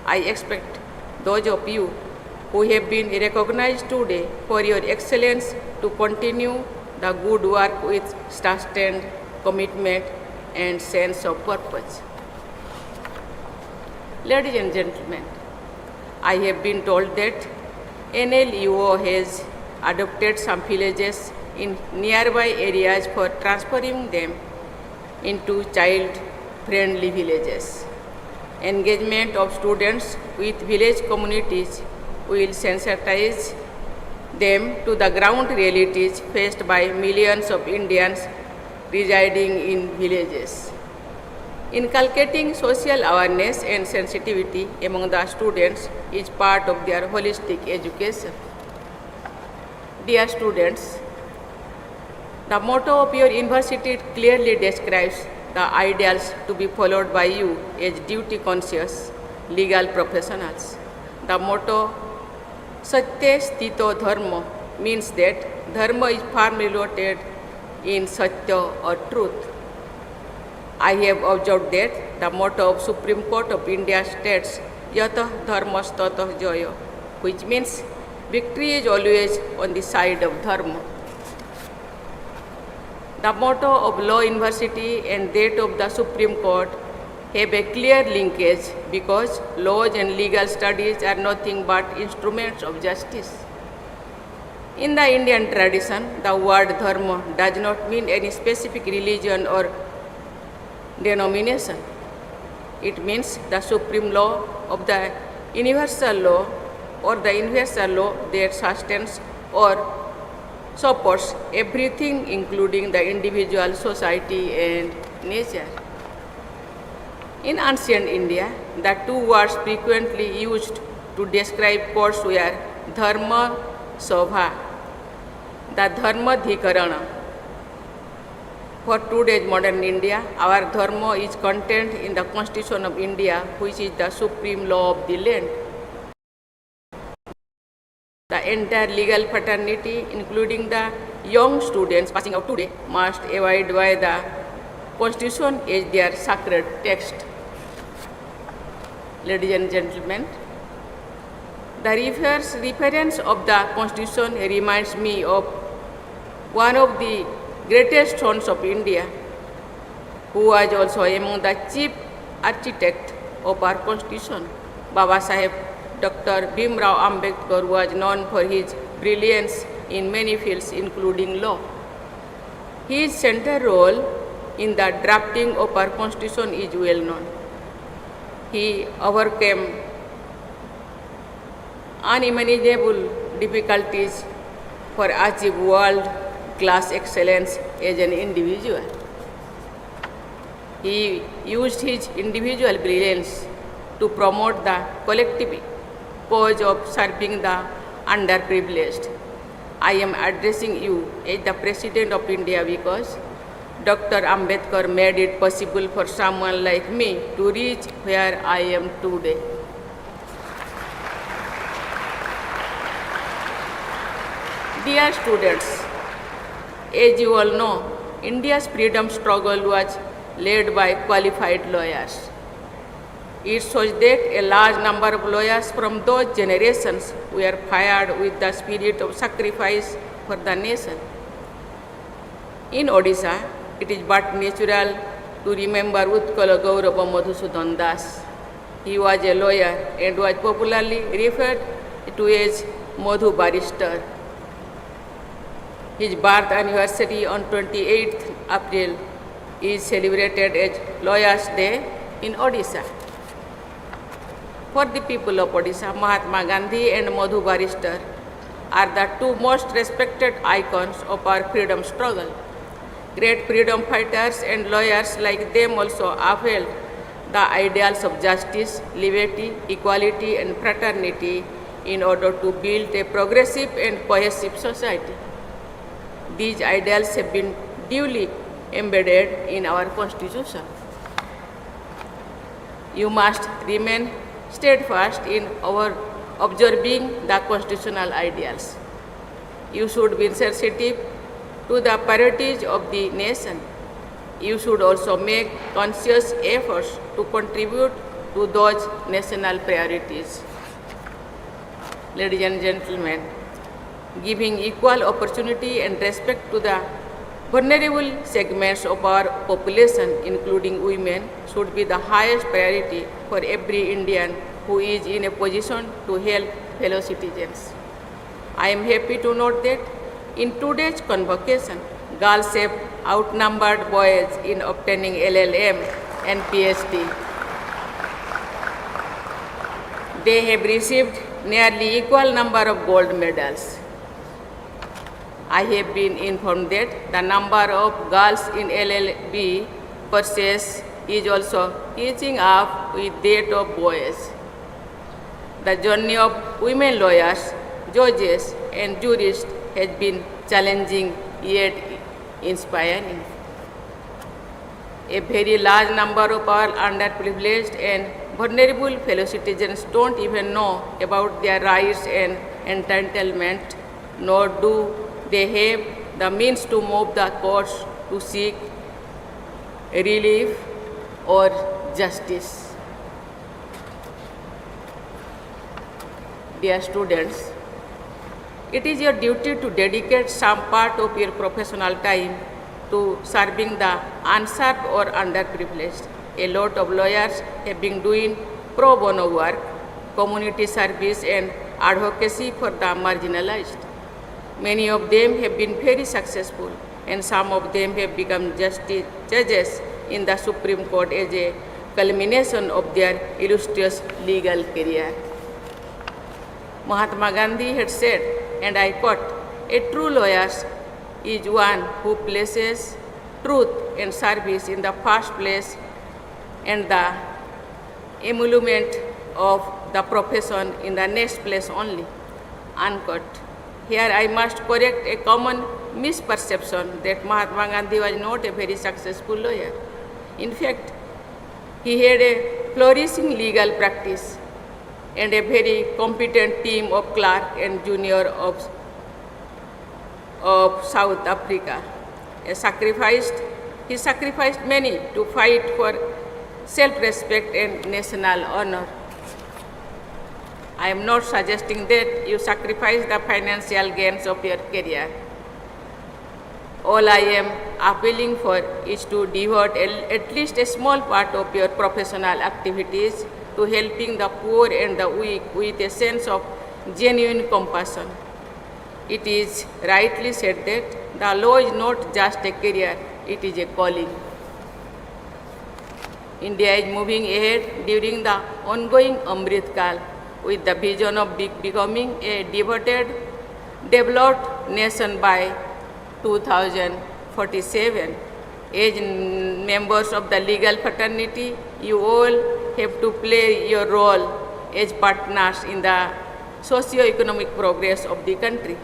I expect those of you who have been recognized today for your excellence to continue the good work with sustained commitment and sense of purpose. Ladies and gentlemen, I have been told that NLUO has adopted some villages in nearby areas for transforming them into child-friendly villages. Engagement of students with village communities will sensitize them to the ground realities faced by millions of Indians residing in villages. Inculcating social awareness and sensitivity among the students is part of their holistic education. Dear students, the motto of your university clearly describes the ideals to be followed by you as duty-conscious legal professionals. The motto Satya Stito Dharma means that Dharma is firmly rooted in Satya or truth. I have observed that the motto of Supreme Court of India states Yatah Dharmas Tatah Jaya, which means victory is always on the side of Dharma. The motto of Law University and that of the Supreme Court have a clear linkage because laws and legal studies are nothing but instruments of justice. In the Indian tradition, the word dharma does not mean any specific religion or denomination. It means the supreme law of the universal law or the universal law that sustains or supports everything, including the individual, society, and nature. In ancient India, the two words frequently used to describe courts were dharma sabha, the dharma dhikarana. For today's modern India, our dharma is contained in the Constitution of India, which is the supreme law of the land. The entire legal fraternity, including the young students passing out today, must abide by the Constitution as their sacred text. Ladies and gentlemen, the reference of the Constitution reminds me of one of the greatest sons of India, who was also among the chief architect of our Constitution. Baba Saheb Dr. Bhimrao Ambedkar was known for his brilliance in many fields, including law. His central role in the drafting of our Constitution is well known. He overcame unimaginable difficulties for achieve world-class excellence as an individual. He used his individual brilliance to promote the collective cause of serving the underprivileged. I am addressing you as the President of India because Dr. Ambedkar made it possible for someone like me to reach where I am today. Dear students, as you all know, India's freedom struggle was led by qualified lawyers. It shows that a large number of lawyers from those generations were fired with the spirit of sacrifice for the nation. In Odisha, it is but natural to remember Utkala Gaurava Madhusudan Das. He was a lawyer and was popularly referred to as Madhu Barrister. His birth anniversary on 28th April is celebrated as Lawyers' Day in Odisha. For the people of Odisha, Mahatma Gandhi and Madhu Barrister are the two most respected icons of our freedom struggle. Great freedom fighters and lawyers like them also upheld the ideals of justice, liberty, equality, and fraternity in order to build a progressive and cohesive society. These ideals have been duly embedded in our Constitution. You must remain steadfast in our observing the constitutional ideals. You should be sensitive to the priorities of the nation. You should also make conscious efforts to contribute to those national priorities. Ladies and gentlemen, giving equal opportunity and respect to the vulnerable segments of our population, including women, should be the highest priority for every Indian who is in a position to help fellow citizens. I am happy to note that in today's convocation, girls have outnumbered boys in obtaining LLM and PhD. They have received nearly equal number of gold medals. I have been informed that the number of girls in LLB process is also catching up with that of boys. The journey of women lawyers, judges, and jurists has been challenging yet inspiring. A very large number of our underprivileged and vulnerable fellow citizens don't even know about their rights and entitlement, nor do they have the means to move the courts to seek relief or justice. Dear students, it is your duty to dedicate some part of your professional time to serving the unserved or underprivileged. A lot of lawyers have been doing pro bono work, community service, and advocacy for the marginalized. Many of them have been very successful, and some of them have become judges in the Supreme Court as a culmination of their illustrious legal career. Mahatma Gandhi had said, and I quote, "A true lawyer is one who places truth and service in the first place and the emolument of the profession in the next place only," unquote. Here I must correct a common misperception that Mahatma Gandhi was not a very successful lawyer. In fact, he had a flourishing legal practice and a very competent team of clerk and junior of South Africa. He sacrificed many to fight for self-respect and national honor. I am not suggesting that you sacrifice the financial gains of your career. All I am appealing for is to devote at least a small part of your professional activities to helping the poor and the weak with a sense of genuine compassion. It is rightly said that the law is not just a career, it is a calling. India is moving ahead during the ongoing Amrit Kal with the vision of becoming a developed nation by 2047. As members of the legal fraternity, you all have to play your role as partners in the socio-economic progress of the country.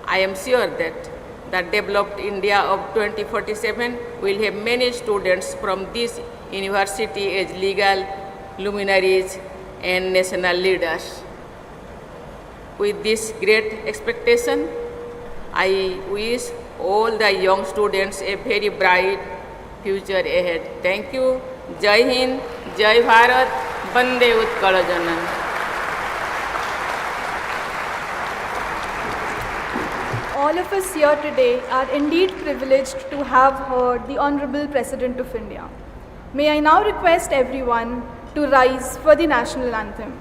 I am sure that the developed India of 2047 will have many students from this university as legal luminaries and national leaders. With this great expectation, I wish all the young students a very bright future ahead. Thank you. Jai Hind, Jai Bharat, Vande Utkal Janan. All of us here today are indeed privileged to have heard the Honorable President of India. May I now request everyone to rise for the national anthem.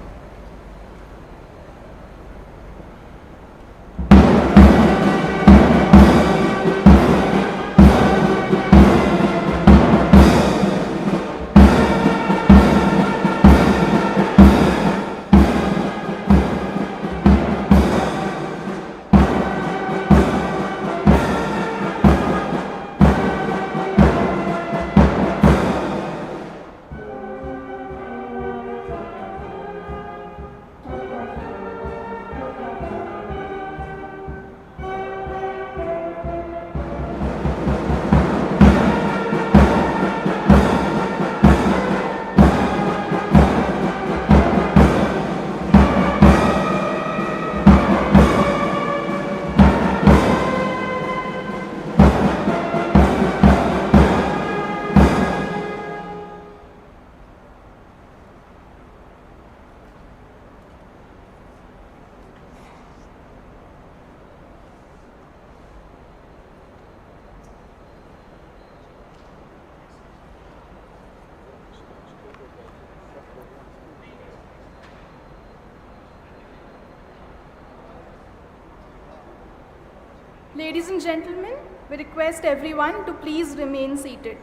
Ladies and gentlemen, we request everyone to please remain seated.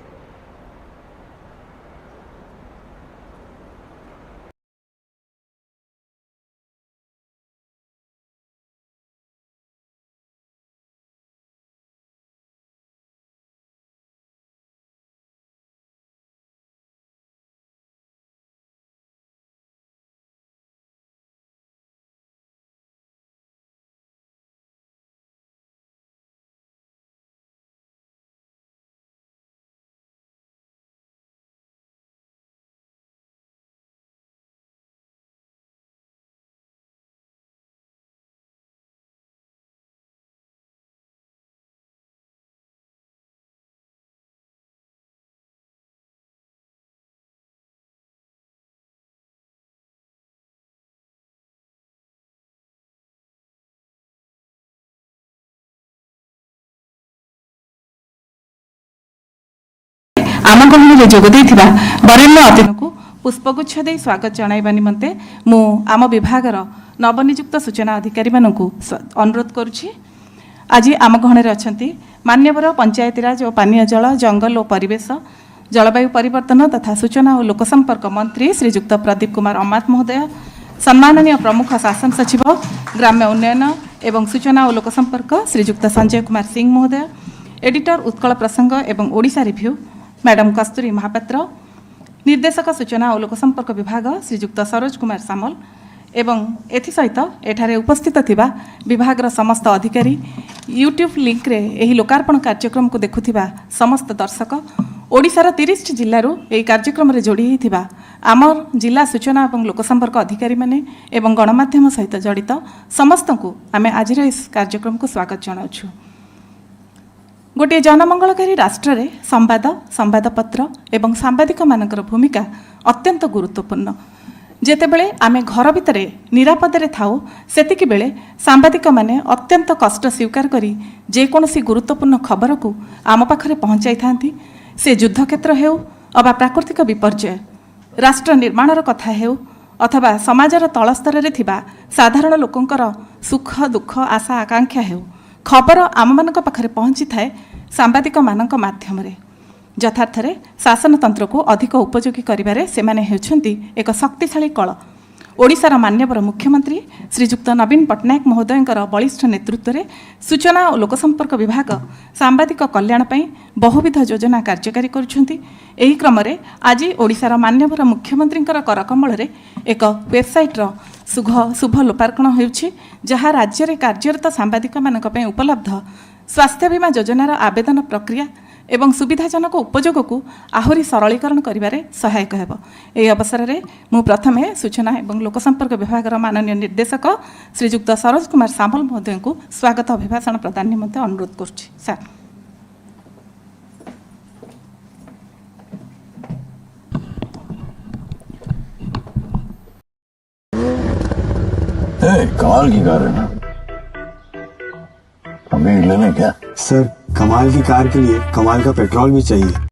आम गहन जोग बरेण्य अतिथि को पुष्पगुच्छ दे स्वागत जणाइबा निमंते मु आम विभागर नवनियुक्त सूचना अधिकारी मानकु अनुरोध करुछि। आज आम गहन अच्छा मान्यवर पंचायतीराज और पानीय जल जंगल और परिवेश जलवायु परिवर्तन तथा सूचना और लोकसंपर्क मंत्री श्रीजुक्त प्रदीप कुमार अमात महोदय, सम्माननीय प्रमुख शासन सचिव ग्राम्य उन्नयन एवं सूचना और लोकसंपर्क श्रीजुक्त संजय कुमार सिंह महोदय, एडिटर उत्कल प्रसंग एवं ओडिशा रिव्यू मैडम कस्तूरी महापात्र, निर्देशक सूचना और लोकसंपर्क विभाग श्रीजुक्त सरोज कुमार सामल एवं एथिसहित एठारे उपस्थित थिबा विभागर समस्त अधिकारी, यूट्यूब लिंक रे एही लोकार्पण कार्यक्रम को देखुथिबा समस्त दर्शक, ओडिशार 30 जिल्लारू एही कार्यक्रम रे जोड़ी हिथिबा आमर जिला सूचना और लोकसंपर्क अधिकारी माने एवं गणमाध्यम सहित जड़ित समस्त को आमे आजिर इस कार्यक्रम को स्वागत जनाउछु। गोटे जनमंगलकारी राष्ट्र रे संवाद, संवादपत्र एवं सांबादिक मानकर भूमिका अत्यंत गुरुत्वपूर्ण। जेतेबेले आमे घर भितरे निरापदे थाऊ सेतिकी बेले सांबादिक माने अत्यंत कष्ट स्वीकार करी जेकोसी गुरुत्वपूर्ण खबर को आम पाखरे पहुंचाई थांती। से युद्ध क्षेत्र हेउ अबा प्राकृतिक विपर्यय, राष्ट्र निर्माणर कथा हेउ अथवा समाजर तल स्तर रे थिबा साधारण लोकंकर सुख दुख आशा आकांक्षा हेउ, खबर आम मानक पाखरे पहुंची थाए सांबादिक मानक माध्यम रे। यथार्थ रे शासनतंत्र को अधिक उपयोगी करिबारे सेमाने हेउछंती एक शक्तिशाली कल। ओडिशार मान्यवर मुख्यमंत्री श्रीजुक्त नवीन पट्टनायक महोदयंकर बलिष्ठ नेतृत्व में सूचना और लोकसंपर्क विभाग सांबादिक कल्याण पई बहुविध योजना कार्यकारी करुछंती। एही क्रम रे आज ओडिशार मान्यवर मुख्यमंत्रींकर करकमल रे एक वेबसाइट रो शुभ लोकार्पण हेउछि, जहाँ राज्य रे कार्यरत सांबादिक मानक पई उपलब्ध स्वास्थ्य बीमा योजनार आवेदन प्रक्रिया एवं सुविधाजनक उपयोग को आहुरी सरलीकरण करिबारे सहायक हेब। एही अवसर में मु प्रथमे सूचना एवं लोकसंपर्क विभाग माननीय निर्देशक श्रीजुक्त सरोज कुमार सामल महोदय को स्वागत अभिभाषण प्रदान निमंते अनुरोध करुछि। सर कमाल की कार है ना, हमें लेना क्या? सर कमाल की कार के लिए कमाल का पेट्रोल भी चाहिए।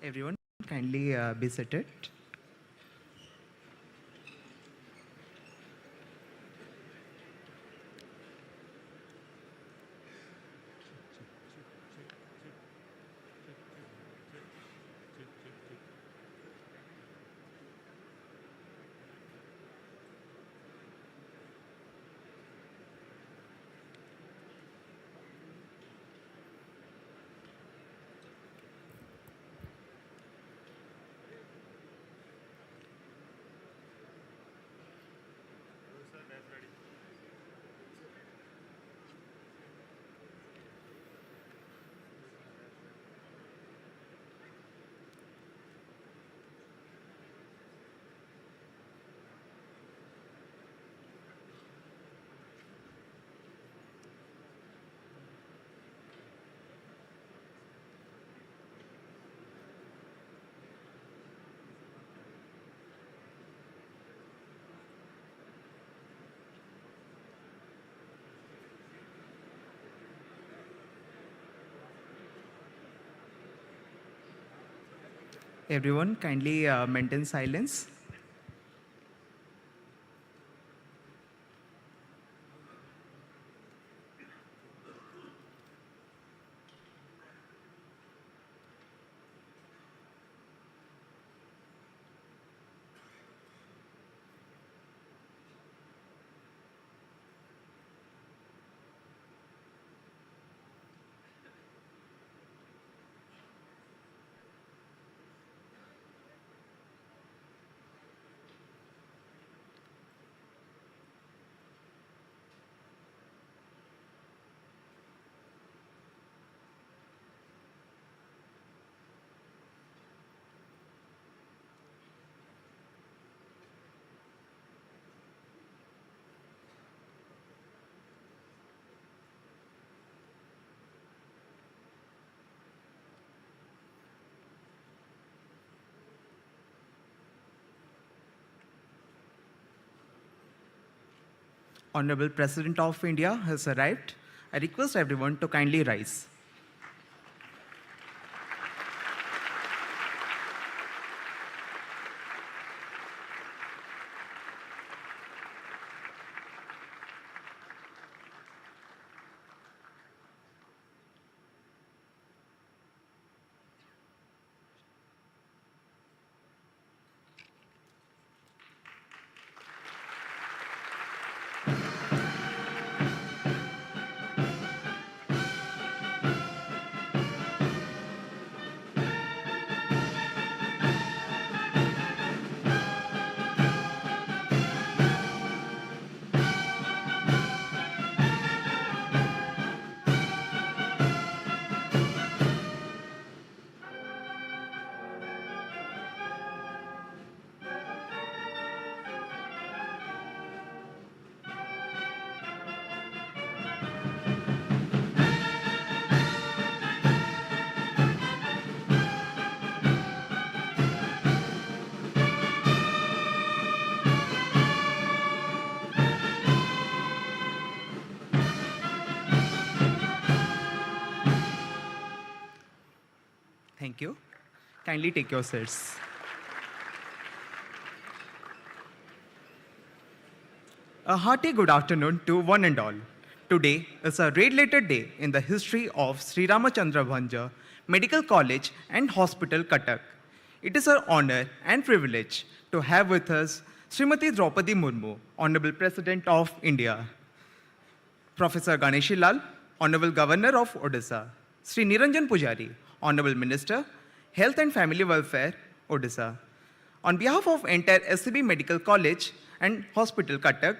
Everyone, kindly be seated. Everyone, kindly maintain silence. Honorable President of India has arrived. I request everyone to kindly rise. Thank you. Kindly take your seats. A hearty good afternoon to one and all. Today is a red-letter day in the history of Sri Ramachandra Bhanja Medical College and Hospital, Cuttack. It is our honor and privilege to have with us Srimati Draupadi Murmu, Honorable President of India, Professor Ganeshi Lal, Honorable Governor of Odisha, Sri Niranjan Pujari, Honorable Minister, Health and Family Welfare, Odisha. On behalf of entire SCB Medical College and Hospital, Cuttack,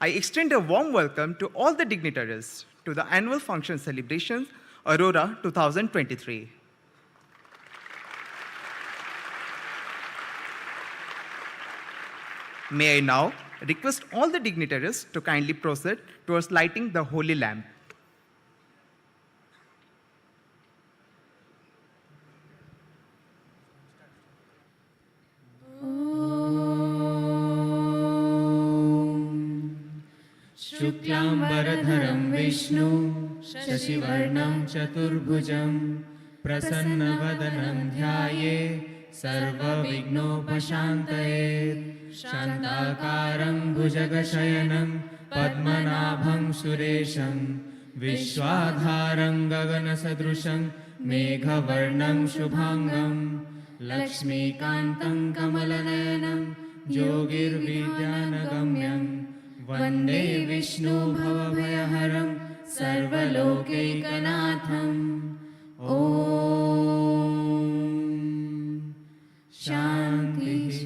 I extend a warm welcome to all the dignitaries to the annual function celebrations, Aurora 2023. May I now request all the dignitaries to kindly proceed towards lighting the holy lamp. शुक्लांबरधरं Vishnu शशिवर्णं चतुर्भुजं प्रसन्नवदनं ध्याये सर्वविघ्नोपशान्तये शान्ताकारं भुजगशयनं पद्मनाभं सुरेशं विश्वाधारं गगनसदृशं मेघवर्णं शुभाङ्गं लक्ष्मीकान्तं कमलनयनं योगिर्विद्यानगम्यं वन्दे विष्णुभवभयहरं सर्वलोकैकनाथम् ॐ शान्तिः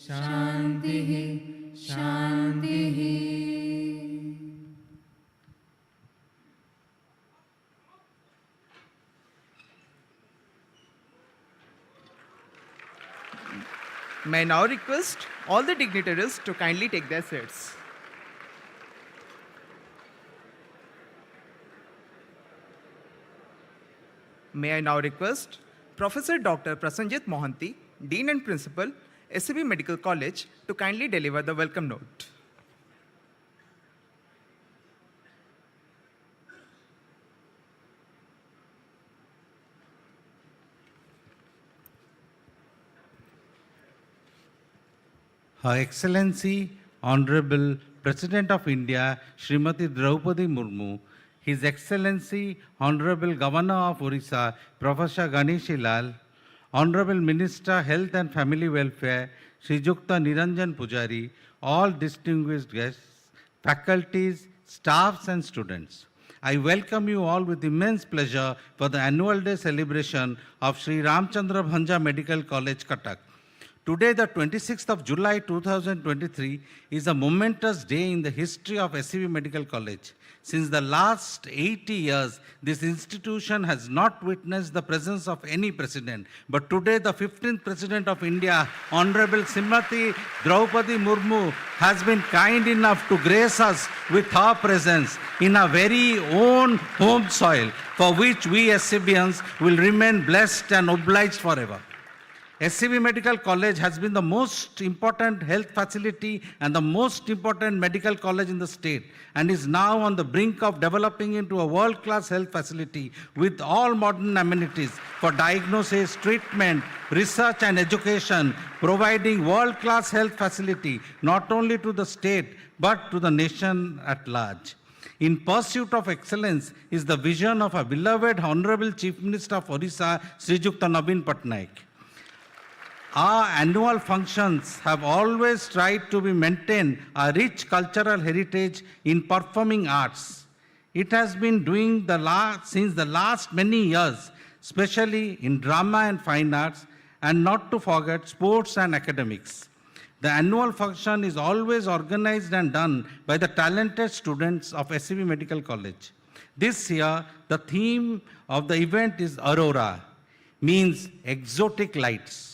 शान्तिः शान्तिः। May I now request all the dignitaries to kindly take their seats. May I now request Professor Dr. Prasanjit Mohanty, Dean and Principal, SCB Medical College, to kindly deliver the welcome note. Her Excellency, Honorable President of India, Srimati Draupadi Murmu, His Excellency, Honorable Governor of Orissa, Professor Ganeshi Lal, Honorable Minister, Health and Family Welfare, Srijukta Niranjan Pujari, all distinguished guests, faculties, staffs and students. I welcome you all with immense pleasure for the annual day celebration of Sri Ramchandra Bhanja Medical College, Cuttack. Today, the 26th of July 2023, is a momentous day in the history of SCB Medical College. Since the last 80 years, this institution has not witnessed the presence of any president. But today, the 15th President of India, Honorable Srimati Draupadi Murmu, has been kind enough to grace us with her presence in our very own home soil, for which we SCBians will remain blessed and obliged forever. SCB Medical College has been the most important health facility and the most important medical college in the state, and is now on the brink of developing into a world-class health facility with all modern amenities for diagnosis, treatment, research and education, providing world-class health facility not only to the state but to the nation at large. In pursuit of excellence is the vision of our beloved Honorable Chief Minister of Orissa, Srijukta Naveen Patnaik. Our annual functions have always tried to maintain a rich cultural heritage in performing arts. It has been doing since the last many years, especially in drama and fine arts, and not to forget sports and academics. The annual function is always organized and done by the talented students of SCB Medical College. This year, the theme of the event is Aurora, means exotic lights.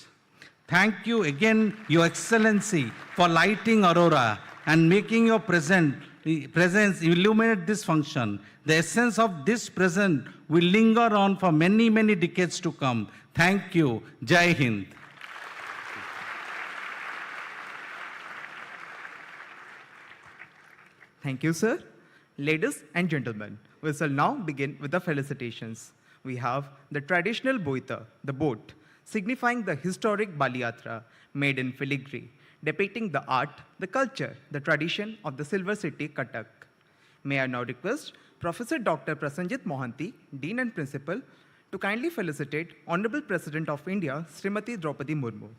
Thank you again, Your Excellency, for lighting Aurora and making your presence illuminate this function. The essence of this present will linger on for many, many decades to come. Thank you. Jai Hind. Thank you, sir. Ladies and gentlemen, we shall now begin with the felicitations. We have the traditional boita, the boat, signifying the historic Baliyatra made in filigree, depicting the art, the culture, the tradition of the Silver City, Cuttack. May I now request Professor Dr. Prasanjit Mohanty, Dean and Principal, to kindly felicitate Honorable President of India, Srimati Draupadi Murmu.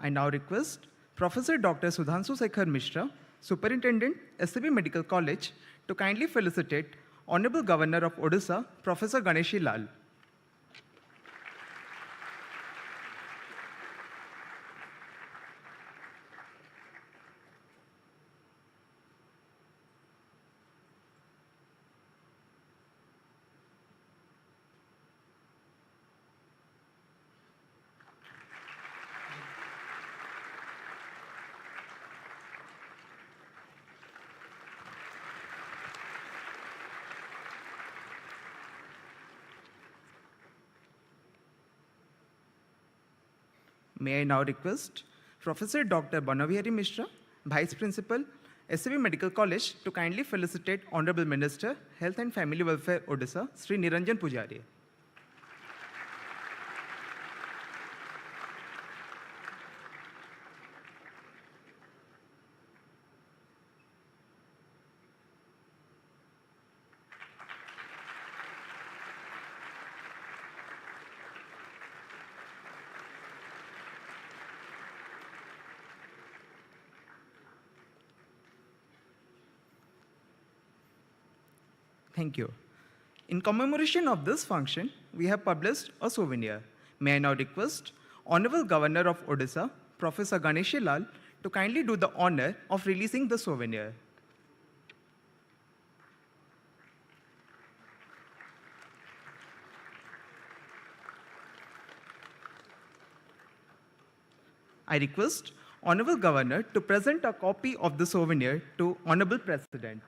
I now request Professor Dr. Sudhanshu Sekhar Mishra, Superintendent, SCB Medical College, to kindly felicitate Honorable Governor of Odisha, Professor Ganeshi Lal. May I now request Professor Dr. Banavihari Mishra, Vice Principal, SAB Medical College, to kindly felicitate Honorable Minister, Health and Family Welfare, Odisha, Sri Niranjan Pujari. Thank you. In commemoration of this function, we have published a souvenir. May I now request Honorable Governor of Odisha, Professor Ganesh Lal, to kindly do the honor of releasing the souvenir. I request Honorable Governor to present a copy of the souvenir to Honorable President.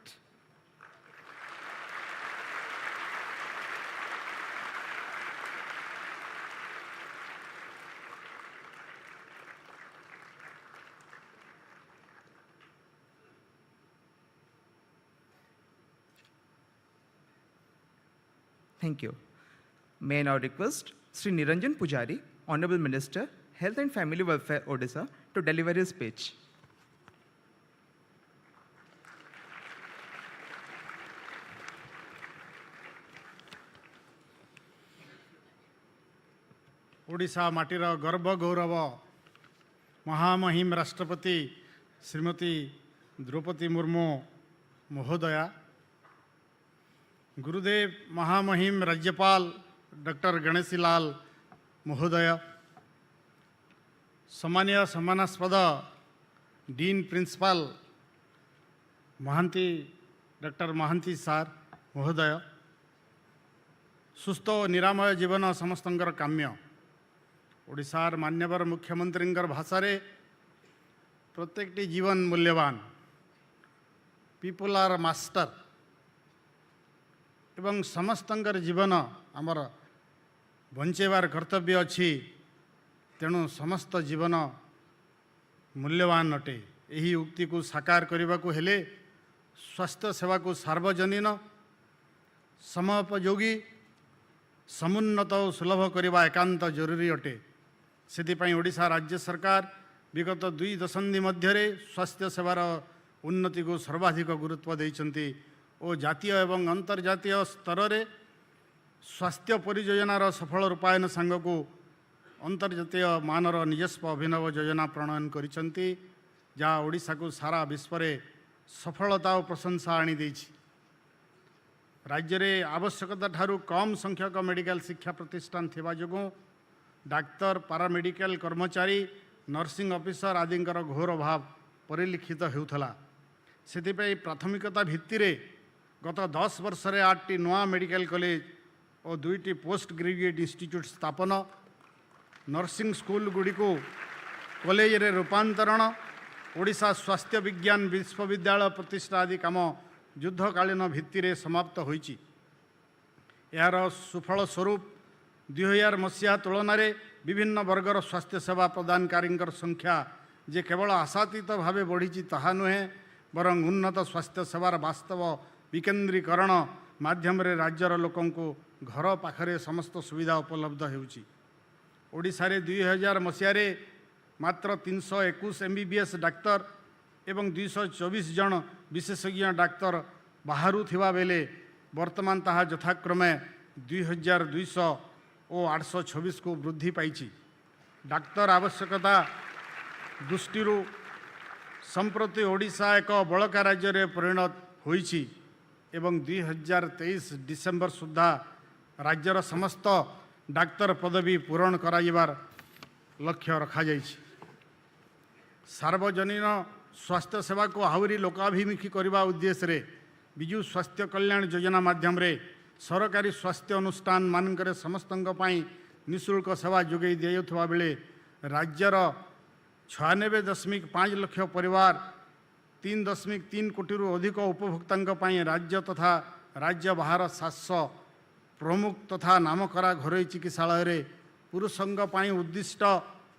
Thank you. May I now request Sri Niranjan Pujari, Honorable Minister, Health and Family Welfare, Odisha, to deliver his speech. Odisha माटीर गर्व गौरव महामहिम राष्ट्रपति श्रीमती द्रौपदी मुर्मू महोदया, गुरुदेव महामहिम राज्यपाल doctor Ganeshi Lal महोदय, सम्मानीय सम्मानास्पद dean principal Mohanty doctor Mohanty sir महोदय, सुस्थ और निरामय जीवन समस्तंकर काम्य। ओडिशार मान्यवर मुख्यमंत्रींकर भाषारे प्रत्येकटी जीवन मूल्यवान, पीपल आर मास्टर एवं समस्तंकर जीवन आमर बंचेबार कर्तव्य अच्छी, तेणु समस्त जीवन मूल्यवान अटे। यही उक्ति को साकार करने को हेले स्वास्थ्य सेवा को सार्वजनीन समोपयोगी समुन्नत और सुलभ करने एकांत जरूरी अटे। से ओडिशा राज्य सरकार विगत 2 दशंधि मध्य स्वास्थ्य सेवार उन्नति को सर्वाधिक गुरुत्व देइछन्ति और जातीय एवं अंतर्जातीय स्तर में स्वास्थ्य परियोजनार सफल रूपायन सांग को अंतर्जातीय मानर निजस्व अभिनव योजना प्रणयन करिछन्ति, जहाँ ओडिशा को सारा विश्व में सफलता और प्रशंसा आनी देछि। राज्य में आवश्यकता ठारू कम संख्यक मेडिकल शिक्षा प्रतिष्ठान थिबा जोगु डाक्तर, पारामेडिकल कर्मचारी, नर्सिंग ऑफिसर आदिंकर घोर अभाव परिलक्षित हेउथला। सेथिपई प्राथमिकता भित्तिरे गत 10 वर्ष रे 8टी नवा मेडिकल कॉलेज और 2टी पोस्ट ग्रेजुएट इंस्टीट्यूट स्थापन, नर्सिंग स्कूल गुड़ी को कॉलेज रे रूपांतरण, ओडिशा स्वास्थ्य विज्ञान विश्वविद्यालय प्रतिष्ठा आदि काम युद्धकालीन भित्तिरे समाप्त होइछि। यार सुफल स्वरूप 2000 मसीहा तुलन में विभिन्न वर्गर स्वास्थ्य सेवा प्रदानकारी संख्या जे केवल आशातीत भाव बढ़ी ताहा नुहे, बरं उन्नत स्वास्थ्य सेवार वास्तव विकेन्द्रीकरण माध्यम रे राज्यर लोकों को घर पाखरे समस्त सुविधा उपलब्ध होउछि। ओडिशा रे 2000 मसीह मात्र 321 MBBS डाक्तर एवं 224 जन विशेषज्ञ डाक्तर बाहरु थिबा बेले वर्तमान ताहा यथाक्रमे 2200 और 826 को वृद्धि पाई। डाक्तर आवश्यकता दृष्टि संप्रति ओडिशा एक बड़का राज्य रे परिणत होइछि एवं 2023 डिसेम्बर सुधा राज्यर समस्त डाक्तर पदवी पूरण कराइबार लक्ष्य रखा जाइछि। सार्वजनीन स्वास्थ्य सेवा को आहुरी लोकाभिमुखी करने उद्देश्य रे विजु स्वास्थ्य कल्याण योजना माध्यम रे सरकारी स्वास्थ्य अनुष्ठान मानकरे समस्तंक पई निःशुल्क सेवा जोगई दियाउथबा बेले राज्यर 96.5 लाख परिवार 3.3 कोटी अधिक उपभोक्तांक पई राज्य तथा राज्य बाहर 700 प्रमुख तथा नामकरा घरोई चिकित्सालय रे पुरुषंक पई उद्दिष्ट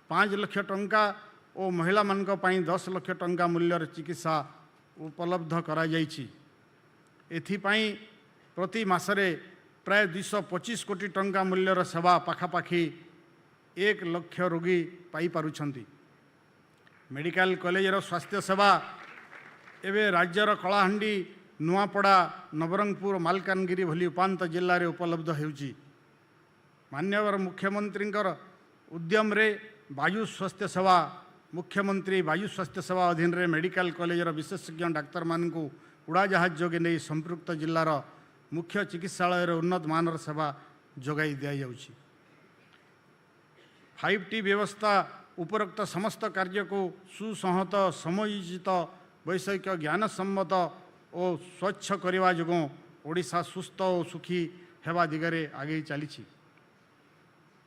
5 लाख टंका और महिला मानक पई 10 लाख टंका मूल्यर चिकित्सा उपलब्ध करा जाइछि। एथिपाई प्रति मासरे प्राय 225 कोटी टंका मूल्यर सेवा पाखापाखि 1 लाख रोगी पाई पारुछंती। मेडिकल कॉलेजर स्वास्थ्य सेवा एवं राज्यर कलाहांडी नुआपड़ा नवरंगपुर मालकानगिरी भली उपांत जिले में उपलब्ध होउची। मान्यवर मुख्यमंत्री उद्यम रे वायु स्वास्थ्य सेवा मुख्यमंत्री वायु स्वास्थ्य सेवा अधीन रे मेडिकल कॉलेजर विशेषज्ञ डाक्तर मानू उड़ाजहाज जोगे नहीं संपृक्त जिलार मुख्य चिकित्सालय उन्नत मानर सेवा जोगाई दिया जाउची। 5T व्यवस्था उपरोक्त समस्त कार्य को सुसंहत समयोजित वैषयिक ज्ञानसम्मत और स्वच्छ करने जोगों ओडिशा सुस्थ और सुखी हेबा दिगरे आगे चली।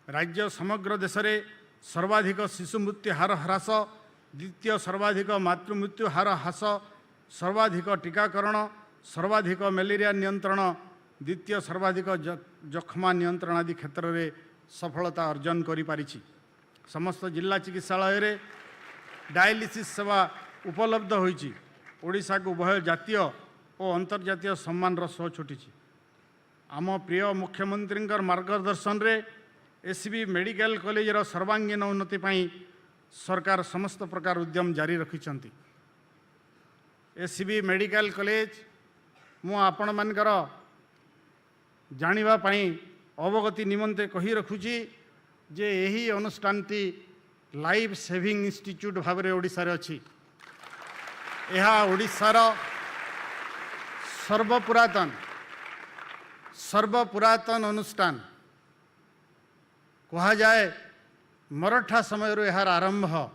राज्य समग्र देश में सर्वाधिक शिशु मृत्यु हार ह्रास, द्वितीय सर्वाधिक मातृमृत्यु हार ह्रास, सर्वाधिक टीकाकरण, सर्वाधिक मलेरिया नियंत्रण, द्वितीय सर्वाधिक जखमा नियंत्रण आदि क्षेत्र में सफलता अर्जन करि पारिछि। समस्त जिला चिकित्सालय रे डायलिसिस सेवा उपलब्ध होइछि। ओडिशा को उभय जातीय और अंतर्जातीय सम्मान सह छुटिछि। आम प्रिय मुख्यमंत्री मार्गदर्शन रे एसबी मेडिकल कॉलेजर सर्वांगीन उन्नति पाई सरकार समस्त प्रकार उद्यम जारी रखिछंती। एसबी मेडिकल कॉलेज मु आपण मानकर जानिबा पाई अवगति निमंते कही रखुची जे यही अनुष्ठानटी लाइफ सेविंग इंस्टीट्यूट भाव में ओडिशा रे अछि। यह ओडिशार सर्वपुरातन अनुष्ठान कहा जाए। मराठा समय यार आरंभ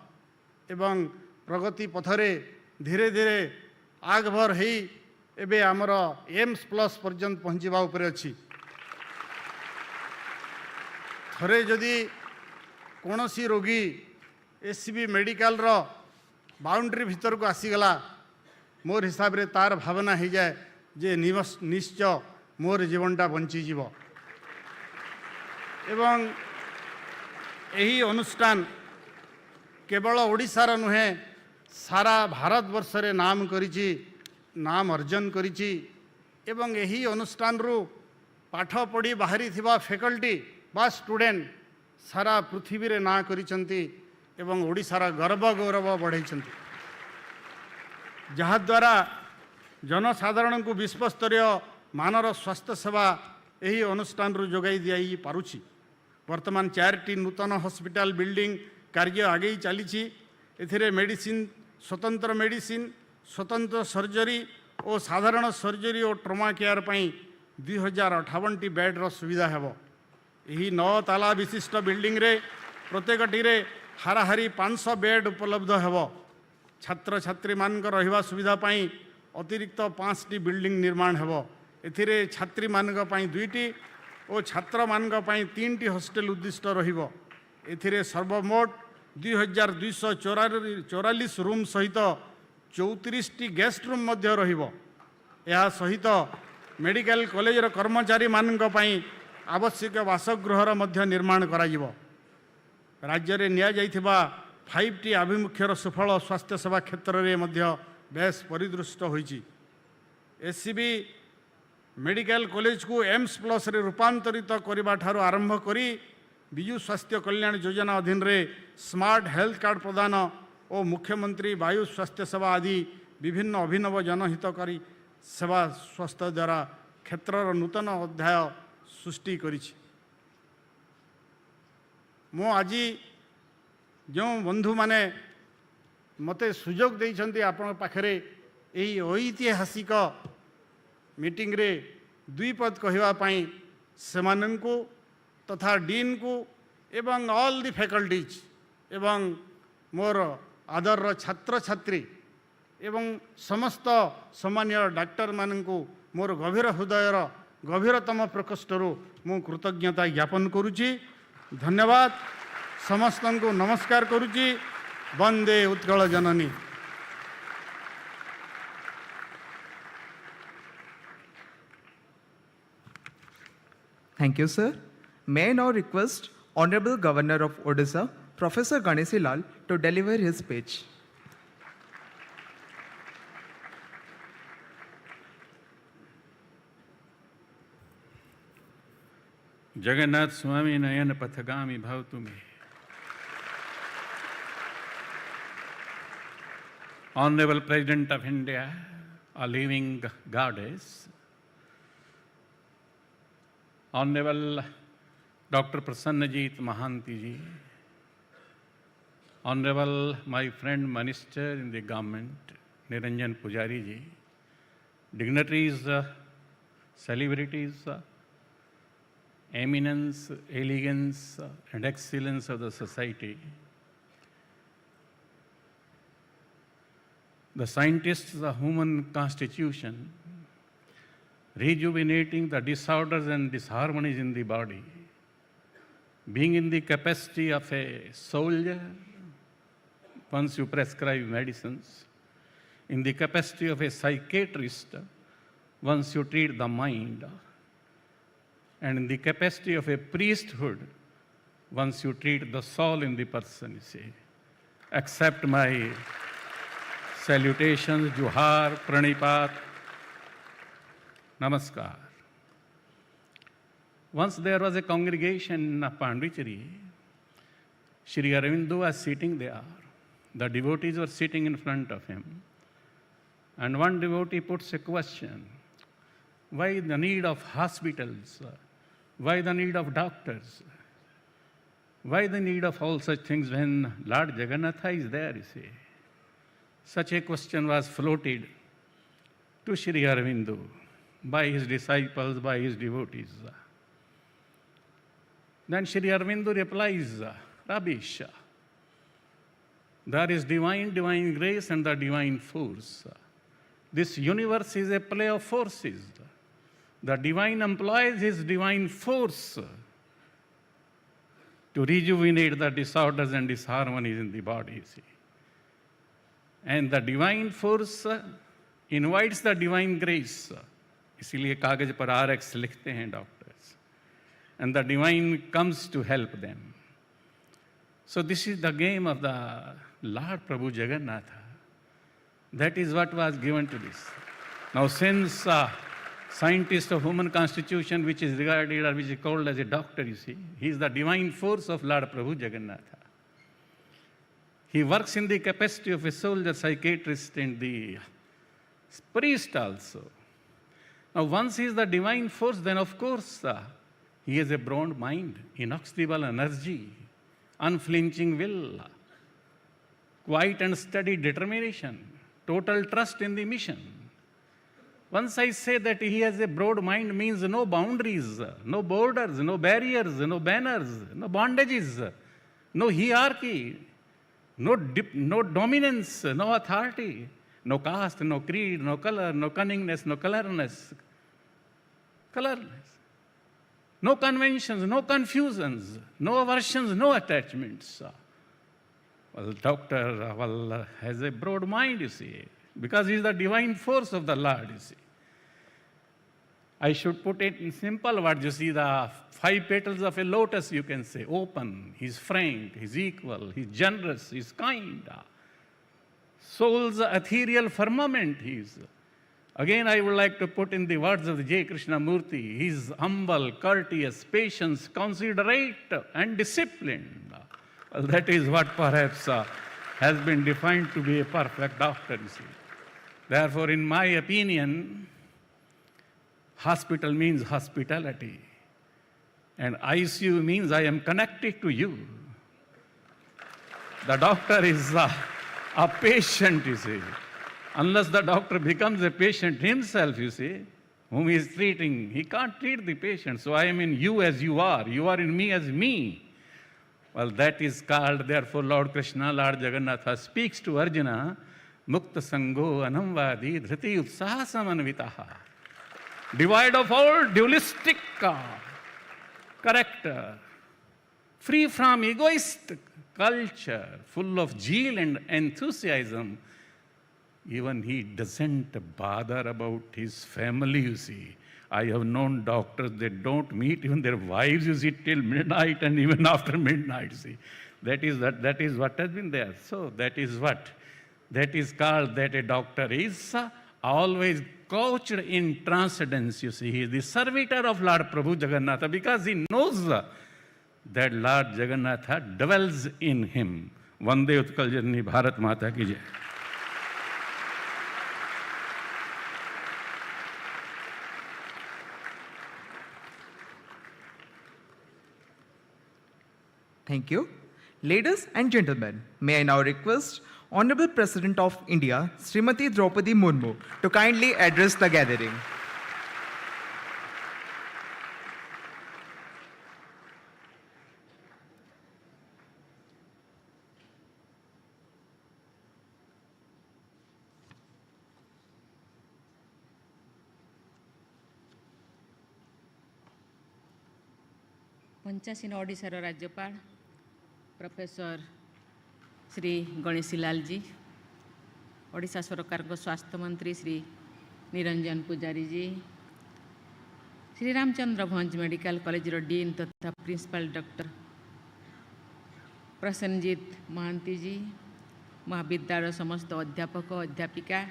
एवं प्रगति पथरे धीरे धीरे आगभर ही एबे आमर एम्स प्लस पर्यंत पहुँचवा उपरे अछि। थरे जदि कौनसी रोगी एसबी मेडिकल रो बाउंड्री भीतर को आसीगला मोर हिसाब रे तार भावना हो जाए जे निश्चय मोर जीवनटा बंचीजीव। एवं यही अनुष्ठान केवल ओडिशार नुहे सारा भारत वर्ष रे नाम करिछि, नाम अर्जन करिछि। एवं यही अनुष्ठान रु पाठ पढ़ी बाहरी थिबा फैकल्टी बा स्टूडेंट सारा पृथ्वी रे ना करिसंती एवं ओडिशार गर्व गौरव बढ़ाइछंती। जहाद्वारा जनसाधारण को विश्वस्तरीय मानर स्वास्थ्य सेवा यही अनुष्ठान रु जोगाई दियाई पारुछि। वर्तमान 4टी नूतन हॉस्पिटल बिल्डिंग कार्य आगे चली। एथिरे मेडिसिन स्वतंत्र सर्जरी और साधारण सर्जरी और ट्रमा केयर पई 2058टी बेड्र सुविधा हेबो। यही 9 ताला विशिष्ट बिल्डिंग रे प्रत्येकटी रे हाराहारी 500 बेड उपलब्ध हेबो। छात्र छात्री मानक रहिबा सुविधा पई अतिरिक्त 5टी बिल्डिंग निर्माण हेबो। एथिरे छात्री मानक पई 2टी और छात्र मानक पई 3टी हॉस्टल उद्दिष्ट रहिबो। एथिरे सर्वमोट 2244 रूम सहित 34टी गेस्ट रूम मध्य रहिबो। या सहित मेडिकल कॉलेजर कर्मचारी मानक पई आवश्यक बासगृहर मध्य निर्माण कराजिबो। राज्य रे निया जाइथिबा 5T आभिमुख्यर सुफल स्वास्थ्य सेवा क्षेत्र में मध्य बेस परिदृष्ट होइछि। एससीबी मेडिकल कॉलेज को एम्स प्लस रे रूपांतरित करबा ठारू आरंभ करी विजु स्वास्थ्य कल्याण योजना अधीन रे स्मार्ट हेल्थ कार्ड प्रदान और मुख्यमंत्री वायु स्वास्थ्य सेवा आदि विभिन्न अभिनव जनहितकारी सेवा स्वास्थ्य द्वारा क्षेत्रर नूतन अध्याय सृष्टि करिछि। मो आज जो बंधु माने मते सुजोग देइछन्ति आपन पाखरे एही ऐतिहासिक मीटिंग रे दुई पद कहवा पाई सेमानंकु तथा डीन को एवं ऑल दी फैकल्टीज एवं मोर आदर छात्र छात्री एवं समस्त सम्मान्य डाक्टर मानंकु मोर गभीर हृदयर गभीरतम प्रकोष्ठरू मु कृतज्ञता ज्ञापन करुची। धन्यवाद। समस्त को नमस्कार करुची। वंदे उत्कल जननी। Thank you, sir. May I now request Honorable Governor of Odisha, Professor Ganesilal to deliver his speech. Jagannath Swami Nayan Pathagami Bhavtumi. Honorable President of India, a living goddess, Honorable Dr. Prasannajit Mahanti ji, Honorable my friend Minister in the government, Niranjan Pujari ji, dignitaries, celebrities, eminence, elegance, and excellence of the society, the scientists of human constitution, rejuvenating the disorders and disharmonies in the body, being in the capacity of a soldier, once you prescribe medicines, in the capacity of a psychiatrist, once you treat the mind, and in the capacity of a priesthood, once you treat the soul in the person, you see. Accept my salutations, Juhar, Pranipat, Namaskar. Once there was a congregation in Pondicherry. Sri Aurobindo was sitting there. The devotees were sitting in front of him. And one devotee puts a question, why the need of hospitals? Why the need of doctors? Why the need of all such things when Lord Jagannatha is there, you see? Such a question was floated to Sri Aurobindo by his disciples, by his devotees. Then Sri Aurobindo replies, rubbish. There is divine grace and the divine force. This universe is a play of forces. The divine employs his divine force to rejuvenate the disorders and disharmonies in the body, you see. And the divine force invites the divine grace. इसीलिए कागज पर RX लिखते हैं doctors. And the divine comes to help them. So this is the game of the Lord Prabhu Jagannatha. That is what was given to this. Now since scientist of human constitution, which is regarded or which is called as a doctor, you see, he is the divine force of Lord Prabhu Jagannatha. He works in the capacity of a soldier, psychiatrist, and the priest also. Now, once he is the divine force, then of course he has a broad mind, inexhaustible energy, unflinching will, quiet and steady determination, total trust in the mission. Once I say that he has a broad mind means no boundaries, no borders, no barriers, no banners, no bondages, no hierarchy, no dominance, no authority, no caste, no creed, no color, no cunningness, no colorless, no conventions, no confusions, no aversions, no attachments. Well, doctor has a broad mind, you see, because he is the divine force of the Lord, you see. I should put it in simple words, you see, the 5 petals of a lotus, you can say, open, he's frank, he's equal, he's generous, he's kind. Soul's ethereal firmament, he is. Again, I would like to put in the words of the J. Krishnamurti, he is humble, courteous, patient, considerate, and disciplined. Well, that is what perhaps has been defined to be a perfect doctor, you see. Therefore, in my opinion, hospital means hospitality. And ICU means I am connected to you. The doctor is a patient, you see. Unless the doctor becomes a patient himself, you see, whom he is treating, he can't treat the patient. So I am in you as you are in me as me. Well, that is called, therefore, Lord Krishna, Lord Jagannatha speaks to Arjuna, Mukta Sango Anamvadi Dhriti Utsaha Samanvitaha. Devoid of all dualistic character, free from egoist culture, full of zeal and enthusiasm. Even he doesn't bother about his family, you see. I have known doctors, they don't meet even their wives, you see, till midnight and even after midnight, see. That is what has been there. So that is called that a doctor is always couched in transcendence. You see, he is the servitor of Lord Prabhu Jagannatha because he knows that Lord Jagannatha dwells in him. Vande Utkal Janani Bharat Mata ki jai. Thank you. Ladies and gentlemen, may I now request Honorable President of India, Srimati Draupadi Murmu, to kindly address the gathering. पंचाशीन ओडिशार राज्यपाल professor Shri Ganeshi Lal ji, Odisha सरकार को स्वास्थ्य मंत्री Shri Niranjan Pujari ji, Shri Ramchandra Bhanj medical college dean तथा principal doctor Prasannajit Mohanty ji, महाविद्यालय समस्त अध्यापक अध्यापिका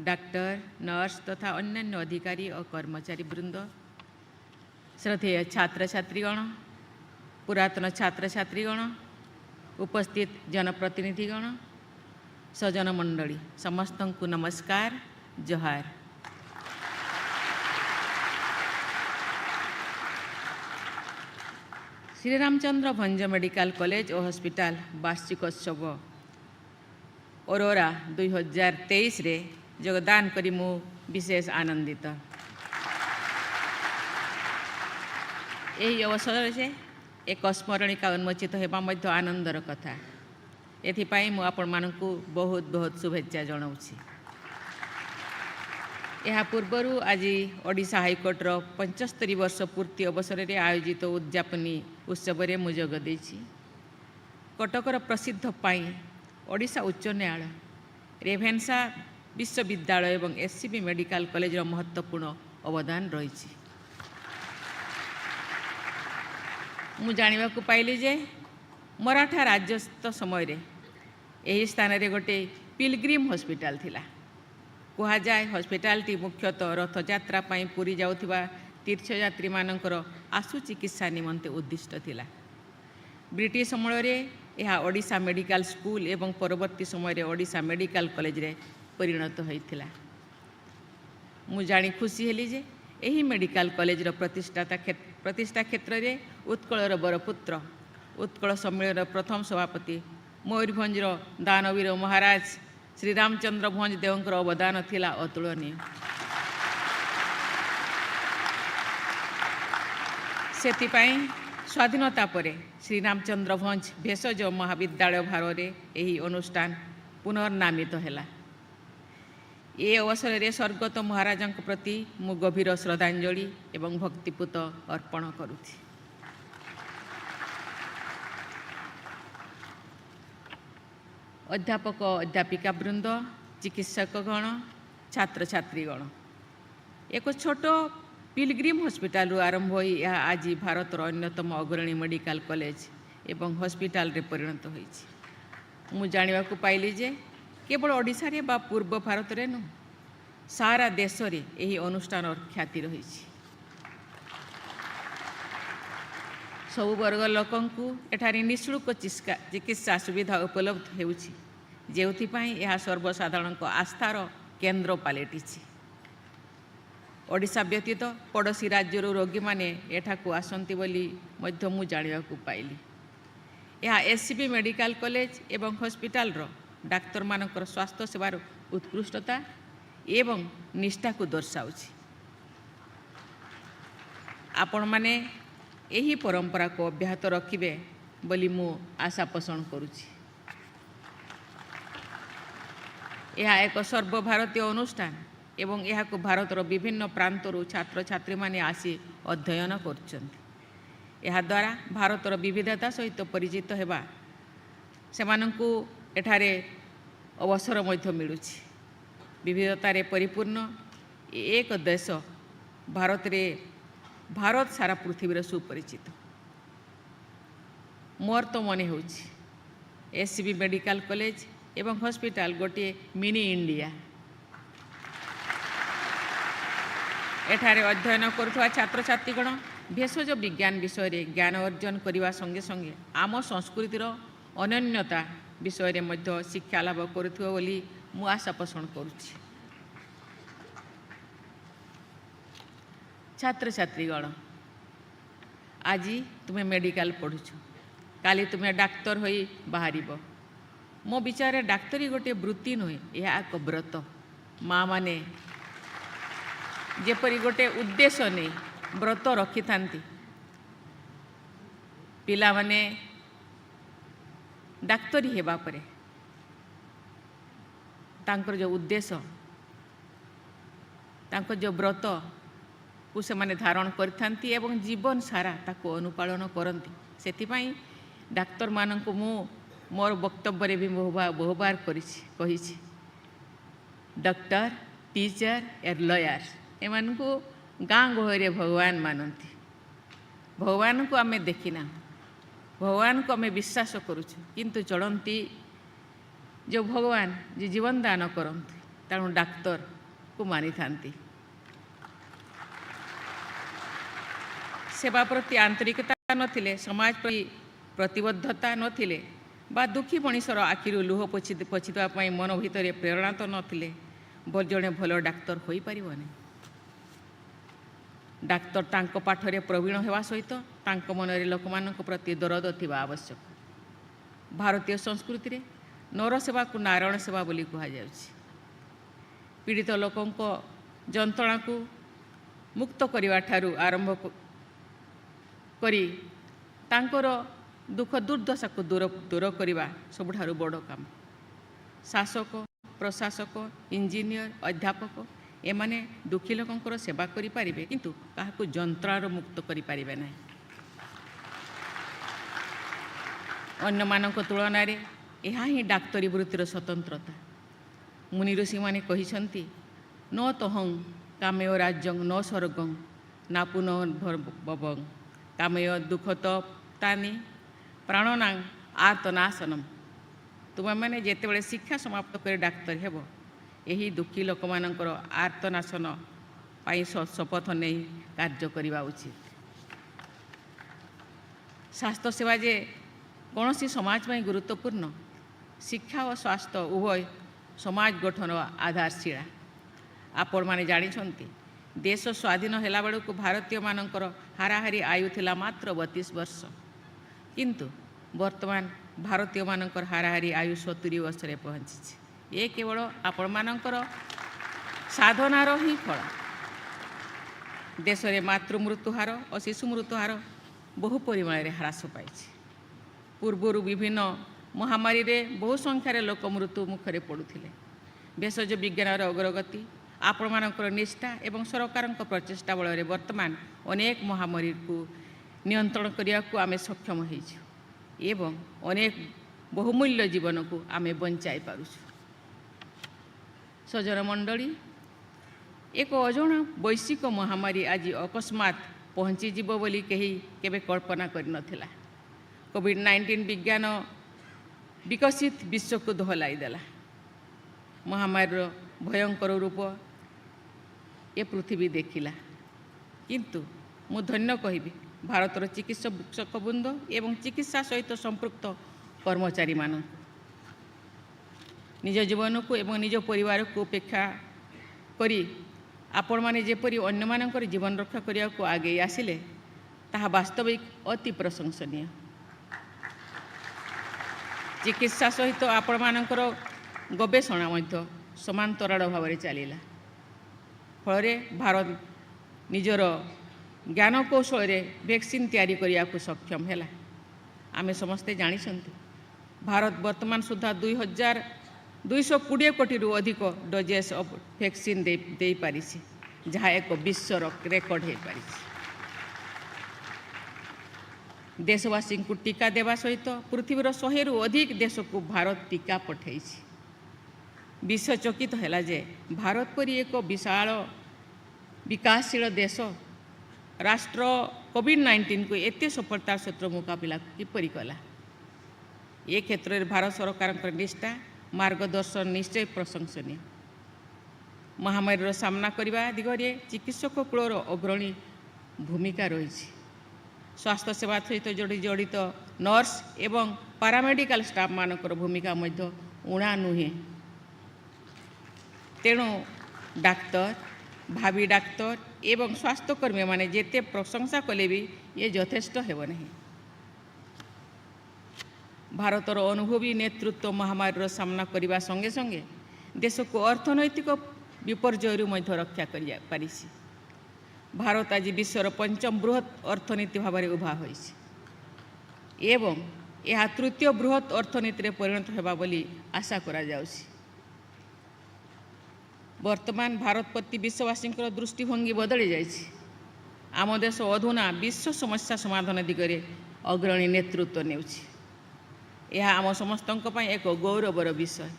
डॉक्टर नर्स तथा अन्यान्य अधिकारी और कर्मचारी वृंद, श्रद्धेय छात्र छात्रीगण, पुरातन छात्र छात्रीगण, उपस्थित जनप्रतिनिधिगण, सजन मंडली समस्त को नमस्कार, जोहार। श्री रामचंद्र भंज मेडिकल कॉलेज और हॉस्पिटल वार्षिकोत्सव ओरोरा 2023 रे योगदान करी मु विशेष आनंदित। यही अवसर से एक स्मरणिका उन्मोचित होगा मध्य आनंदर कथा। एथिपाई मु आपण मानकु बहुत बहुत शुभेच्छा जनाऊँगी। यह पूर्वर आज ओडिशा हाईकोर्टर 75 वर्ष पूर्ति अवसर में आयोजित उद्यापनी उत्सव में मु जोग देछि। कटकर प्रसिद्ध पाई ओडिशा उच्च न्यायालय, रेभेन्सा विश्वविद्यालय एवं एससीबी मेडिकल कॉलेज महत्वपूर्ण अवदान रही। मु जानिबा को पाइली जे मराठा राज्यस्थ समय रे एही स्थान रे गोटे पिलग्रिम हॉस्पिटल थिला। कहा जाए हॉस्पिटल टी मुख्यतः रथयात्रा पाई पुरी जाउथिबा तीर्थयात्री मानकर आशु चिकित्सा निमंते उद्दिष्ट थिला। ब्रिटिश समय रे यह ओडिशा मेडिकल स्कूल एवं परवर्ती समय रे ओडिशा मेडिकल कॉलेज रे परिणत होइथिला। मु जानी खुशी हेली जे एही मेडिकल कॉलेज रो प्रतिष्ठा क्षेत्र में उत्कलर बरपुत्र, उत्कल सम्मेलन प्रथम सभापति, मयूरभंज दानवीर महाराज श्री रामचंद्र भंज देवंकर अवदान थिला अतुलनीय। सेतिपाई स्वाधीनता परे श्री रामचंद्र भंज भेषज महाविद्यालय भारे यही अनुष्ठान पुनर्नामित हैला। ये अवसर में स्वर्गत महाराजा प्रति मु गभीर श्रद्धांजलि एवं भक्तिपूत अर्पण करुछि। अध्यापक अध्यापिका वृंद, चिकित्सकगण, छात्र छात्रीगण, एक छोट पिलग्रिम हॉस्पिटल आरंभ हो यह आज भारतर अन्यतम अग्रणी मेडिकल कॉलेज एवं हॉस्पिटल रे परिणत होइछि। मु जानिबा को पाइली जे केवल ओडिशा रे बा पूर्व भारत रे न सारा देश रे यही अनुष्ठान ख्याति रही। सब वर्ग लोकंकु एठारे निःशुल्क चिकित्सा सुविधा उपलब्ध हेउछि, जेउथिपाई यह सर्वसाधारण आस्थार केन्द्र पालटिछि। ओडिशा व्यतीत पड़ोशी राज्यर रोगी माने एठाकु आसंती बोली मध्य मु जानिबा को पाइली। यह एससीबी मेडिकल कॉलेज एवं हॉस्पिटल रो डाक्तर मानकर स्वास्थ्य सेवार उत्कृष्टता एवं निष्ठा को दर्शाउछि। आपण माने यही परंपरा को अब्याहत रखिबे बोली मु आशा पोषण करुछि। यह एक सर्वभारतीय अनुष्ठान एवं यह को भारतर विभिन्न प्रांतर छात्र छात्री माने आसी अध्ययन करछन्ति। यह द्वारा भारतर विविधता सहित परिचित हेबा सेमानंकु एठारे अवसर मध्य मिलुछि। विविधतारे परिपूर्ण एक देश भारत सारा पृथ्वी सुपरिचित। मोर तो मन हो एससीबी मेडिकल कॉलेज एवं हॉस्पिटल गोटे मिनी इंडिया एठारे अध्ययन करुवा छात्र छात्रीगण भेषज विज्ञान विषय रे ज्ञान अर्जन करने संगे संगे आम संस्कृतिर अनन्यता विषय में शिक्षा लाभ करुथिबो बोली मु आशा पोषण करुछि। छात्र छात्रीगण आज तुम्हें मेडिकल पढ़ुछ काली तुम्हें डाक्तर होई बाहर मो विचार डाक्तरी गोटे वृत्ति नुहे यह एक व्रत माँ माने जेपरी गोटे उद्देश्य नहीं व्रत रखि थांती पिला माने डाक्तरी हेबा परे तांकर जो उद्देश्य तांकर जो व्रत को से माने धारण करथांती एवं जीवन सारा ताको अनुपालन करती सेथिपाई डाक्तर मानक मु मोर वक्तव्य रे भी बहुबार कही डॉक्टर टीचर एर लॉयर एमान को गाँ गहरे भगवान मानती भगवान को आमे देखिना भगवान को आमे विश्वास करुछु किंतु चलती जो भगवान जो जीवन दान करती तेणु डाक्तर को मानी थांती सेवा प्रति आंतरिकता नथिले समाज प्रति प्रतिबद्धता नथिले बा दुखी मनीषर आखिरु लुह पोछिदेवा मन भितर प्रेरणा तो नथिले जड़े भल डाक्तर हो पारिबनी डाक्तर तांको पाठरे प्रवीण होवा सहित तांको मनरे लोकमानक प्रति दरद थिबा आवश्यक। भारतीय संस्कृति रे नर सेवा को नारायण सेवा बोली कहा जाउछि। पीड़ित लोकंको जंत्रणा को मुक्त करने ठारू आरंभ करी तांकर दुख दुर्दशा को दूर करने सबुठारु बड़ काम। शासक प्रशासक इंजीनियर अध्यापक एमाने दुखी लोकंकर सेवा करि पारिबे किंतु काहाकु जंत्रार मुक्त करि पारिबे नै। अन्य मानक तुलन रे एहा ही डाक्तरी वृत्तिर स्वतंत्रता। मुनि ऋषि माने कहिसंती न तहं कामयो राज्यं न स्वर्गं ना पुनर्भवं कामयो दुखत तानि प्राणनां आर्तनाशनम। तुम मैंने जिते शिक्षा समाप्त कर डाक्तर हेब यही दुखी लोक मानकर आर्तनाशन पाई शपथ नहीं कार्य करने उचित। स्वास्थ्य सेवा जे कौन सी समाज में गुरुत्वपूर्ण शिक्षा और स्वास्थ्य उभय समाज गठन आधारशिला। आपण माने जानिछंती देश स्वाधीन होला बेलू भारतीय मानकर हाराहारी आयु थिला मात्र 32 वर्ष किंतु वर्तमान भारतीय मानकर हाराहारी आयु 70 वर्ष रे पहुंची। ये केवल आपण मानकर साधनार ही फल। देश में मातृ मृत्युहार और शिशु मृत्युहार बहु परिमाण रे ह्रास पाई। पूर्वर विभिन्न महामारी रे बहु संख्यार लोक मृत्यु मुखरे पड़ुथिले। भेषज विज्ञान अग्रगति आपण मानकर निष्ठा एवं सरकार प्रचेषा बल वर्तमान अनेक महामारी को नियंत्रण करने को आमे सक्षम होइछु एवं अनेक बहुमूल्य जीवन को आमे बंचाई पारुछु। सजन मंडली एक अजणा वैश्विक महामारी आज अकस्मात पहुँचीज बोली कहीं केबे कल्पना कर नथिला। कोविड-19 विज्ञान विकसित विश्व को दोहलाई देला। महामारी भयंकर रूप ये पृथ्वी देखिला किंतु मु धन्य कहबी भारतर चिकित्सक वृंद एवं चिकित्सा सहित संपृक्त कर्मचारी मान निज जीवन को एवं निज परिवार को उपेक्षा करी आपण माने जेपरी अन्य मानकर जीवन रक्षा करने को आगे आसिले ताहा वास्तविक अति प्रशंसनीय। चिकित्सा सहित आपण मानकर गवेषणा मध्य समांतराल भाव में चलिला फल भारत निजर ज्ञान कौशल वैक्सीन तैयारी करने को सक्षम है। आमे समस्ते जानिछंती भारत वर्तमान सुधा 2220 कोटी रु अधिक डोजेस ऑफ वैक्सीन दे पारी जहाँ एक विश्व रेकर्ड हो पारी। देशवासी को टीका देवा सहित पृथ्वीर 100 रु अधिक देश को भारत टीका पठाई। विश्व चकित है जे भारत परी एक विशाल विकासशील देश राष्ट्र कोविड-19 को एते सफलतार सहित मुकाबिला किपरि कला ए क्षेत्र में भारत सरकार निष्ठा मार्गदर्शन निश्चय प्रशंसनीय। महामारी सामना करने दिगरे चिकित्सक कूलर अग्रणी भूमिका रही। स्वास्थ्य सेवा सहित जड़ित नर्स एवं पारामेडिकल स्टाफ मानकर भूमिका मध्य उणा नुहे। तेणु डाक्तर भावी डाक्तर एवं स्वास्थ्यकर्मी माने जेते प्रशंसा कले भी ये यथेष्ट हेब नहीं। भारतर अनुभवी नेतृत्व महामारी सामना करने संगे संगे देश को अर्थनैतिक विपर्यय मध्य रक्षा कर पारिछि। भारत आज विश्वर पंचम बृहत अर्थनीति भाव में उभा होइछि एवं यह तृतीय बृहत अर्थनीति परिणत होगा बोली आशा करा जाउछि। वर्तमान भारत प्रति विश्ववासी दृष्टिभंगी बदली जाइछि। आम देश अधुना विश्व समस्या समाधान दिगरे अग्रणी नेतृत्व नेउछि। यह आम समस्त एक गौरवर विषय।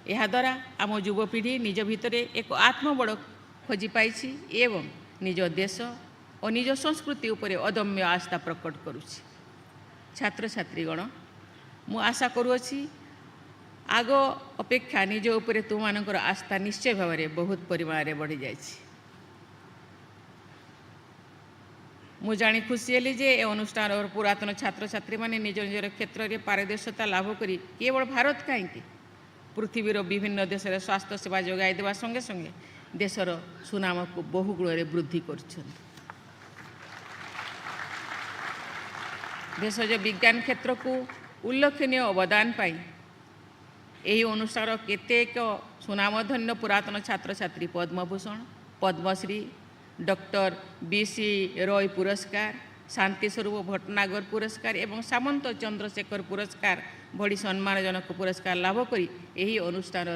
यह द्वारा आम युवपीढ़ी निज भितर एक आत्मबल खोजी पाइछि एवं निज देश और निज संस्कृति उपरे अदम्य आस्था प्रकट करुछि। छात्र छात्रीगण मु आशा करुअछि आग अपेक्षा निज उपरे तुमମାନଙ୍କର आस्था निश्चय भाव में बहुत परिमाण में बढ़ी जाइछि। मु जानी खुशी हेली जे ए अनुष्ठान और पुरातन छात्र छात्री माने निज निजर क्षेत्र में पारदर्शिता लाभ करी केवल भारत कहीं पृथ्वीर विभिन्न देश में स्वास्थ्य सेवा जोगाई देवा संगे संगे देशर सुनाम को बहुगुण वृद्धि करछन्ति। देशज विज्ञान क्षेत्र को उल्लेखनीय अवदान पाई यही अनुष्ठान केतेक सुनामधन्य पुरातन छात्र छात्री पद्मभूषण पद्मश्री डॉक्टर बीसी रॉय पुरस्कार शांति स्वरूप भटनागर पुरस्कार एवं सामंत चंद्रशेखर पुरस्कार भली सम्मानजनक पुरस्कार लाभ करी यही अनुष्ठान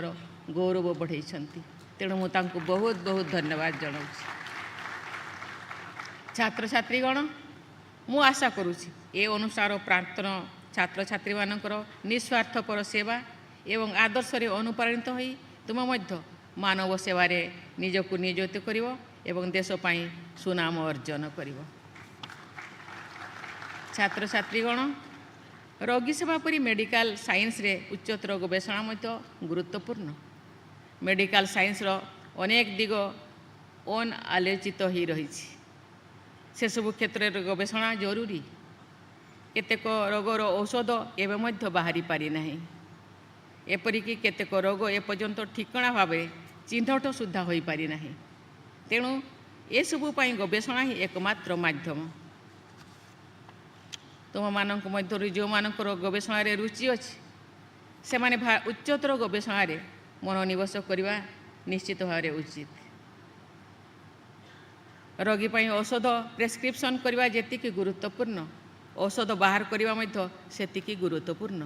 गौरव बढ़ाई। तेणु मु तांको बहुत बहुत धन्यवाद जनाऊँ। छात्र छात्रीगण मु आशा करुछि ए अनुसार प्राक्तन छात्र छात्री मानकर निस्वार्थपर सेवा एवं आदर्श अनुप्राणित होई तुम मध्य मानव सेवारे निजको नियोजित करिवो एवं देश पाई सुनाम अर्जन करिवो। छात्र छात्रीगण रोगी सेवा परी मेडिकल साइंस रे उच्चतर गवेषणा मध्य गुरुत्वपूर्ण। मेडिकल साइंस रो अनेक दिग अन आलोचित ही रही से सब क्षेत्र में गवेषणा जरूरी। केतेक रोगर औषध एवं मध्य बाहरी पारि नाही। एपरिकी केतेक रोग एपर्यंत ठिकणा भाव चिन्हट सुद्धा हो पारि नाही। तेणु ए सबु पाई गवेषणा ही एकमात्र माध्यम। तुम मानक मध्य जो मानकर गवेषणा रे रुचि अछि से माने उच्चतर गवेषणा रे मनोनिवेश करवा निश्चित भाव उचित। रोगी पाई औषध प्रेस्क्रिप्शन करवा जेतिकी गुरुत्वपूर्ण औषध बाहर करवा मध्य सेतिकी गुरुत्वपूर्ण।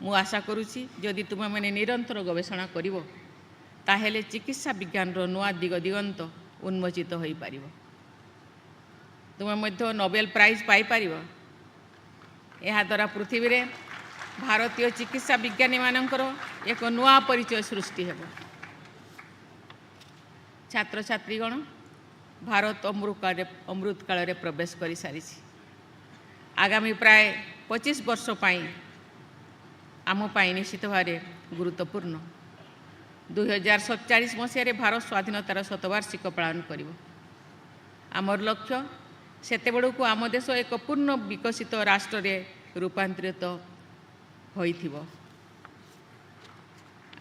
मु आशा करुछि जदि तुम मैंने निरंतर गवेषणा करिवो ताहेले चिकित्सा विज्ञान रो नुआ दिग दिगंत उन्मोचित होई पारिवो। तुम मध्य नोबेल प्राइज पाई पारिवो। एहा द्वारा पृथ्वी रे भारतीय चिकित्सा विज्ञानी मानकर एक नुआ परिचय सृष्टि हेबो। छात्र छात्रीगण भारत अमृत काल रे प्रवेश कर सारी। आगामी प्राय 25 वर्ष पाई आम पाई निश्चित भाव गुरुत्वपूर्ण। 2047 मसीह भारत स्वाधीनतार शतवार्षिक पालन कर आमर लक्ष्य सेते बेलू आम देश एक पूर्ण विकसित राष्ट्र रे रूपांतरित होइथिबो।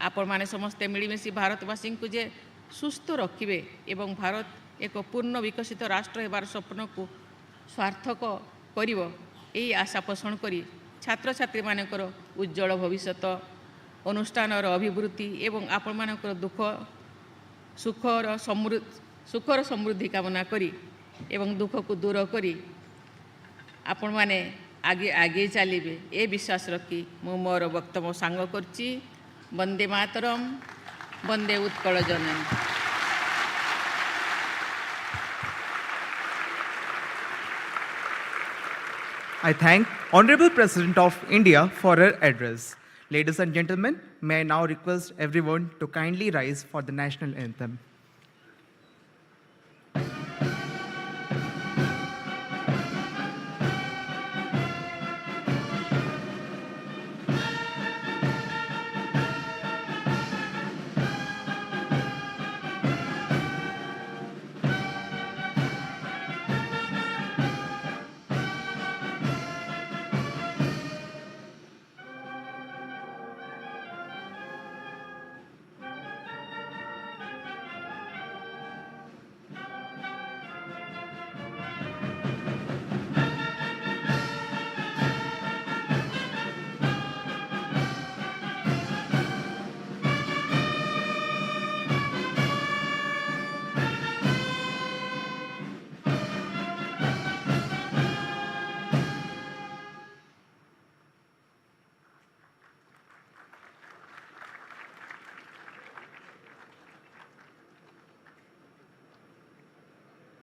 आपण माने समस्ते मिलमिशि भारतवासी को जे सुस्थ रखिबे एवं भारत एक पूर्ण विकसित राष्ट्र हेबार स्वप्न को सार्थक करिवो एही आशा पोषण करी छात्र छात्री मानकर उज्जवल भविष्यत अनुष्ठान अभिवृद्धि एवं आपण मानकर दुख सुखर समृद्धि कामना करी एवं दुख को दूर करी आपण माने आगे आगे चलिए ए विश्वास रखी मु मोर वक्तव्य सांग करछि। वंदे मातरम वंदे उत्कल जननी। I thank Honorable President of India for her address. Ladies and gentlemen, may I now request everyone to kindly rise for the national anthem.